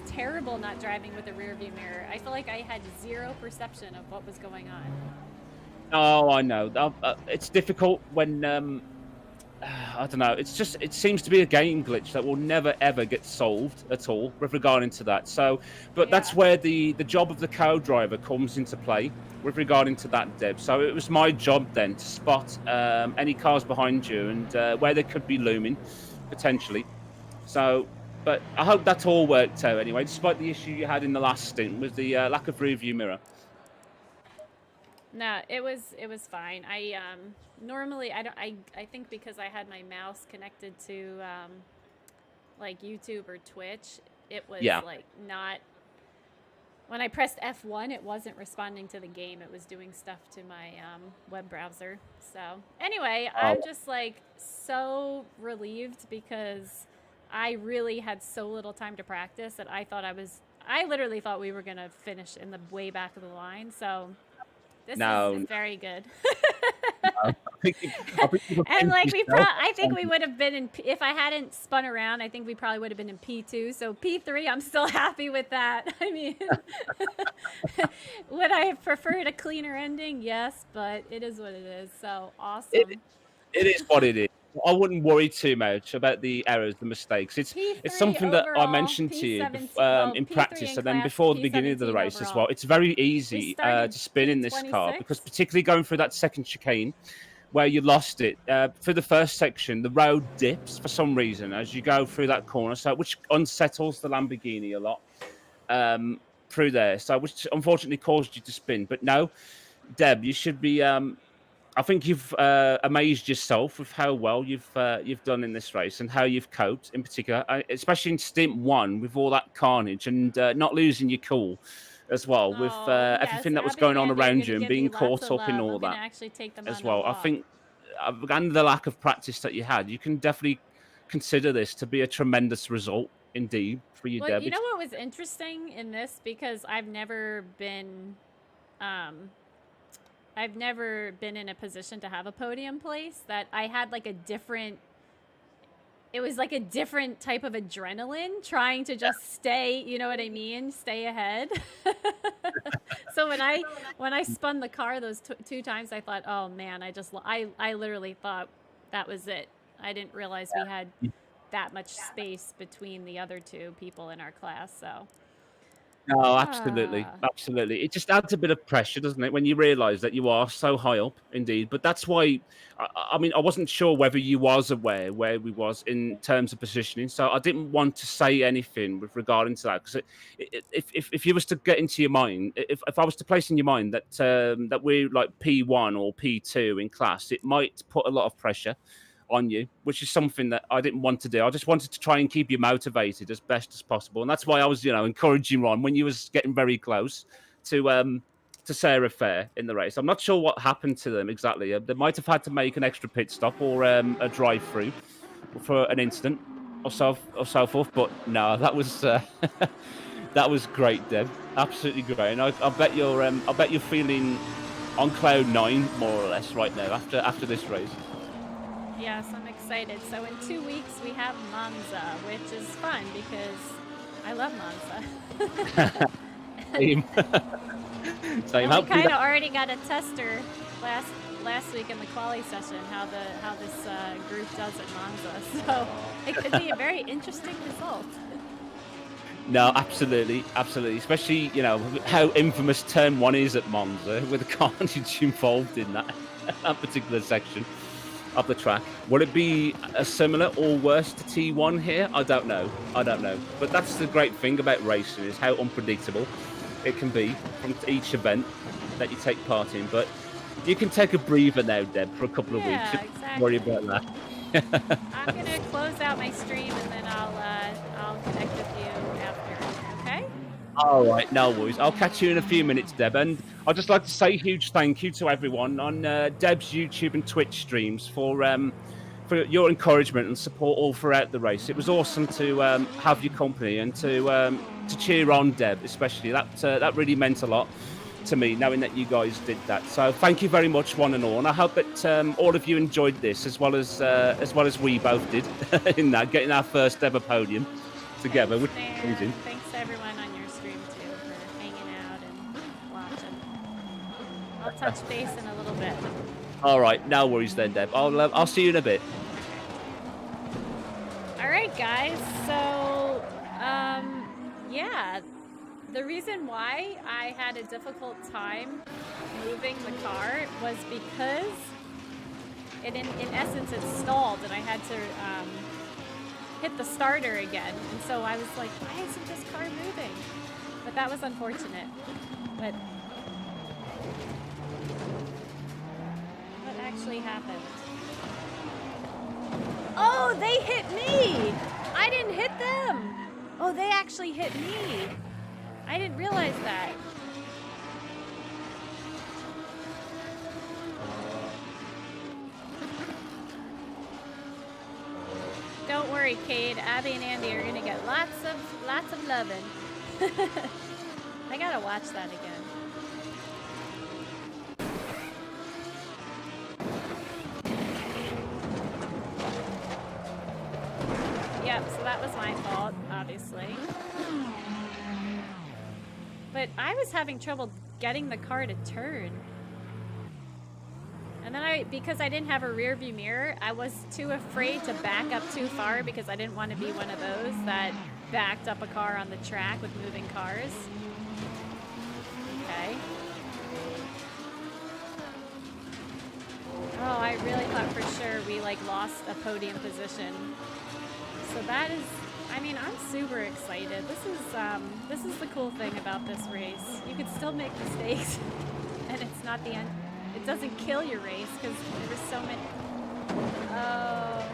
terrible not driving with a rear view mirror. I feel like I had zero perception of what was going on. Oh, I know. It's difficult when I don't know. It seems to be a game glitch that will never ever get solved at all with regarding to that. So, but that's where the job of the co-driver comes into play with regarding to that, Deb. So it was my job then to spot any cars behind you and where they could be looming potentially. So, but I hope that all worked out anyway, despite the issue you had in the last stint with the lack of rear view mirror. No, it was fine. I normally I think because I had my mouse connected to like YouTube or Twitch, it was like not, when I pressed F1 it wasn't responding to the game. It was doing stuff to my web browser. So anyway, I'm just like so relieved because I really had so little time to practice that I literally thought we were gonna finish in the way back of the line. So this is very good. And like I think we would have been in, if I hadn't spun around, I think we probably would have been in P2. So P3, I'm still happy with that. I mean, would I have preferred a cleaner ending? Yes, but it is what it is. So awesome. It is what it is. I wouldn't worry too much about the errors, the mistakes. It's something that I mentioned to you in practice, and then before the beginning of the race as well. It's very easy to spin in this car because particularly going through that second chicane where you lost it. For the first section, the road dips for some reason as you go through that corner, so which unsettles the Lamborghini a lot through there. So which unfortunately caused you to spin. But no, Deb, you should be... I think you've amazed yourself with how well you've done in this race and how you've coped, in particular, especially in stint 1 with all that carnage and not losing your cool as well with everything that was going on around you and being caught up in all that as well. I think, and the lack of practice that you had, you can definitely consider this to be a tremendous result indeed for you, Deb. You know what was interesting in this, because I've never been in a position to have a podium place, that I had like it was like a different type of adrenaline trying to just stay, you know what I mean? Stay ahead. So when I spun the car those 2 times, I thought, oh man, I literally thought that was it. I didn't realize we had that much space between the other 2 people in our class. So No, absolutely, Ah, absolutely. It just adds a bit of pressure, doesn't it, when you realise that you are so high up, indeed. But that's why, I mean, I wasn't sure whether you was aware where we was in terms of positioning, so I didn't want to say anything with regarding to that. Because if you was to get into your mind, if I was to place in your mind that that we're like P1 or P2 in class, it might put a lot of pressure on you, which is something that I didn't want to do. I just wanted to try and keep you motivated as best as possible, and that's why I was, encouraging Ron when you was getting very close to Sarah Fair in the race. I'm not sure what happened to them exactly. They might have had to make an extra pit stop or a drive through for an incident or so forth. But no, that was that was great, Deb. Absolutely great. And I bet you're feeling on cloud nine more or less right now after this race. yes, I'm excited. So in 2 weeks we have Monza, which is fun because I love Monza. Same. Same. And we Hopefully kind that of already got a tester last week in the quali session how this group does at Monza. So it could be a very interesting result. No, absolutely, absolutely. Especially, how infamous turn one is at Monza with the carnage involved in that particular section of the track. Will it be a similar or worse to T1 here? I don't know. But that's the great thing about racing is how unpredictable it can be from each event that you take part in. But you can take a breather now, Deb, for a couple of weeks. Yeah, Don't worry about that. I'm gonna close out my stream and then I'll connect with you after. Okay? All right, no worries. I'll catch you in a few minutes, Deb. And I'd just like to say a huge thank you to everyone on Deb's YouTube and Twitch streams for your encouragement and support all throughout the race. It was awesome to have your company and to cheer on Deb, especially. That really meant a lot to me, knowing that you guys did that. So thank you very much, one and all. And I hope that all of you enjoyed this as well as we both did in that getting our first ever podium together, which Thanks, is amazing. Dan. Thanks to everyone on your stream too for hanging out and watching. I'll touch base in a little bit. All right, no worries then, Deb. I'll see you in a bit. All right, guys. So, yeah, the reason why I had a difficult time moving the car was because in essence it stalled and I had to hit the starter again. And so I was like, why isn't this car moving? But that was unfortunate. But what actually happened? Oh, they hit me! I didn't hit them! Oh, they actually hit me. I didn't realize that. Don't worry, Cade. Abby and Andy are gonna get lots of loving. I gotta watch that again. Yep, so that was my fault, obviously. But I was having trouble getting the car to turn. And then because I didn't have a rear view mirror, I was too afraid to back up too far because I didn't want to be one of those that backed up a car on the track with moving cars. Okay. Oh, I really thought for sure we lost a podium position. So that is, I mean, I'm super excited. This is the cool thing about this race. You can still make mistakes and it's not the end. It doesn't kill your race because there's so many. Oh.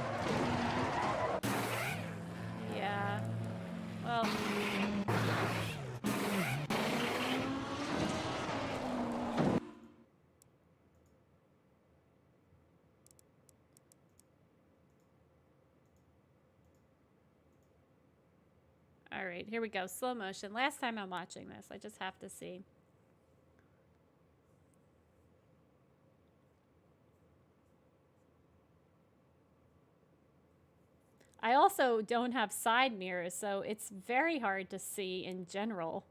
Yeah. Well. All right, here we go. Slow motion. Last time I'm watching this, I just have to see. I also don't have side mirrors, so it's very hard to see in general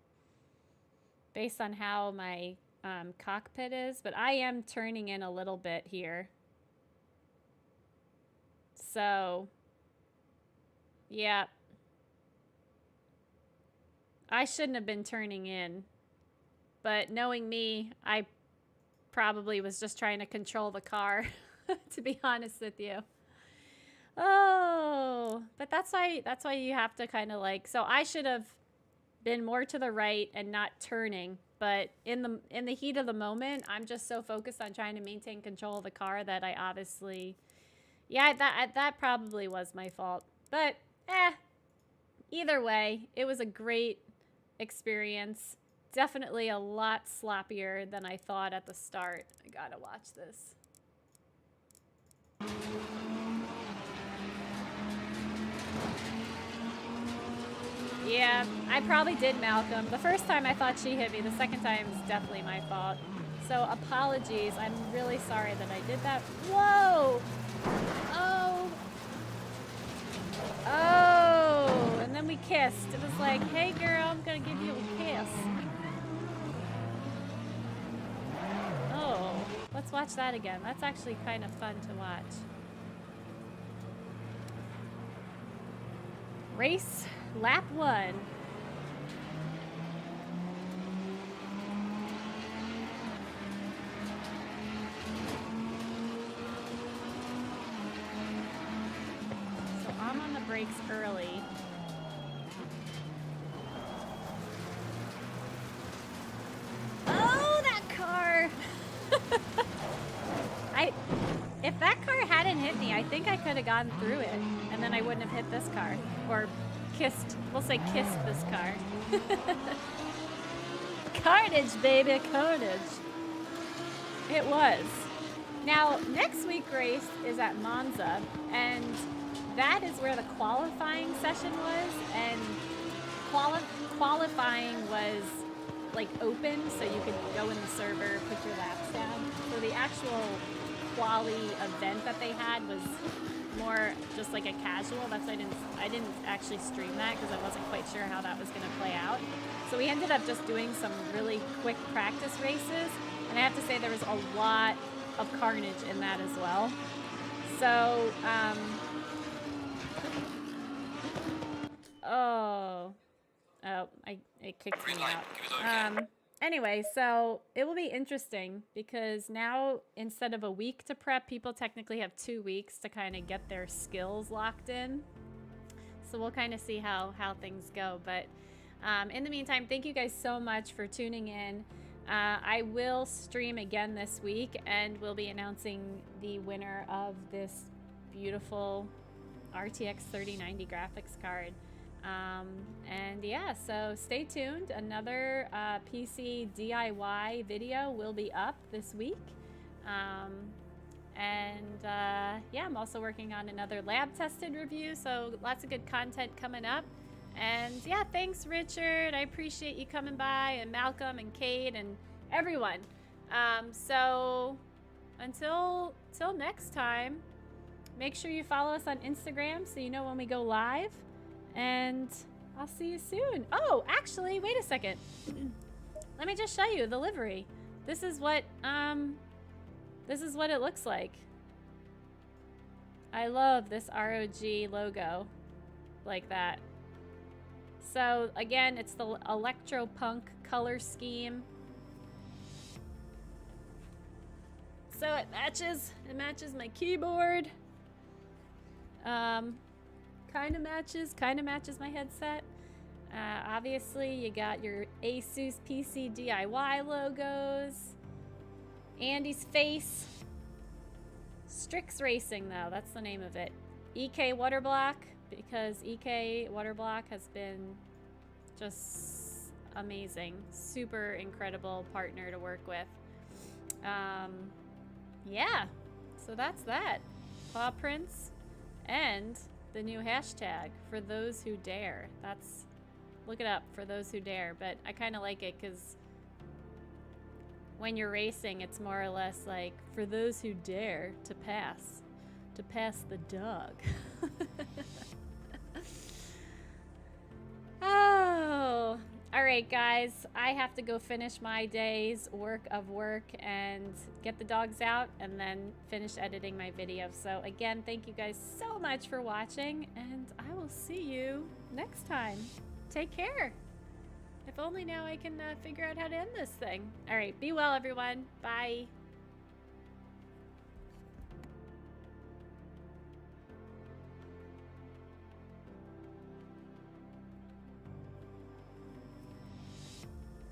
based on how my cockpit is, but I am turning in a little bit here. So, yeah. I shouldn't have been turning in. But knowing me, I probably was just trying to control the car, to be honest with you. Oh, but that's why you have to kind of like, so I should have been more to the right and not turning, but in the heat of the moment, I'm just so focused on trying to maintain control of the car that I obviously, yeah, that probably was my fault. But either way, it was a great experience. Definitely a lot sloppier than I thought at the start. I gotta watch this. Yeah, I probably did Malcolm. The first time I thought she hit me. The second time is definitely my fault. So apologies. I'm really sorry that I did that. Whoa! Oh! Oh! And then we kissed. It was like, hey girl, I'm gonna give you a kiss. Oh, let's watch that again. That's actually kind of fun to watch. Race lap 1. So I'm on the brakes early. Oh, that car! If that car hadn't hit me, I think I could have gone through it, and then I wouldn't have hit this car. Or kissed, we'll say kissed this car. Carnage, baby, carnage. It was. Now, next week's race is at Monza, and that is where the qualifying session was, and qualifying was like open, so you could go in the server, put your laps down. So the actual quali event that they had was more just like a casual. That's why I didn't actually stream that because I wasn't quite sure how that was going to play out. So we ended up just doing some really quick practice races, and I have to say there was a lot of carnage in that as well. So it kicked me out. Anyway, so it will be interesting because now instead of a week to prep, people technically have 2 weeks to kind of get their skills locked in. So we'll kind of see how things go. But in the meantime, thank you guys so much for tuning in. I will stream again this week, and we'll be announcing the winner of this beautiful RTX 3090 graphics card. And yeah, so stay tuned. Another PC DIY video will be up this week. Yeah, I'm also working on another lab tested review, so lots of good content coming up. And yeah, thanks Richard, I appreciate you coming by, and Malcolm and Cade and everyone. So until next time, make sure you follow us on Instagram so you know when we go live. And I'll see you soon. Oh, actually, wait a second. Let me just show you the livery. This is what it looks like. I love this ROG logo like that. So again, it's the electro-punk color scheme. So it matches my keyboard. Kind of matches my headset. Obviously, you got your Asus PC DIY logos. Andy's face. Strix Racing, though, that's the name of it. EK Waterblock, because EK Waterblock has been just amazing. Super incredible partner to work with. Yeah, so that's that. Paw prints and the new hashtag, for those who dare. That's, look it up, for those who dare. But I kind of like it because when you're racing, it's more or less like, for those who dare to pass the dog. Oh, all right, guys. I have to go finish my day's work and get the dogs out and then finish editing my video. So again, thank you guys so much for watching, and I will see you next time. Take care. If only now I can figure out how to end this thing. All right, be well, everyone. Bye.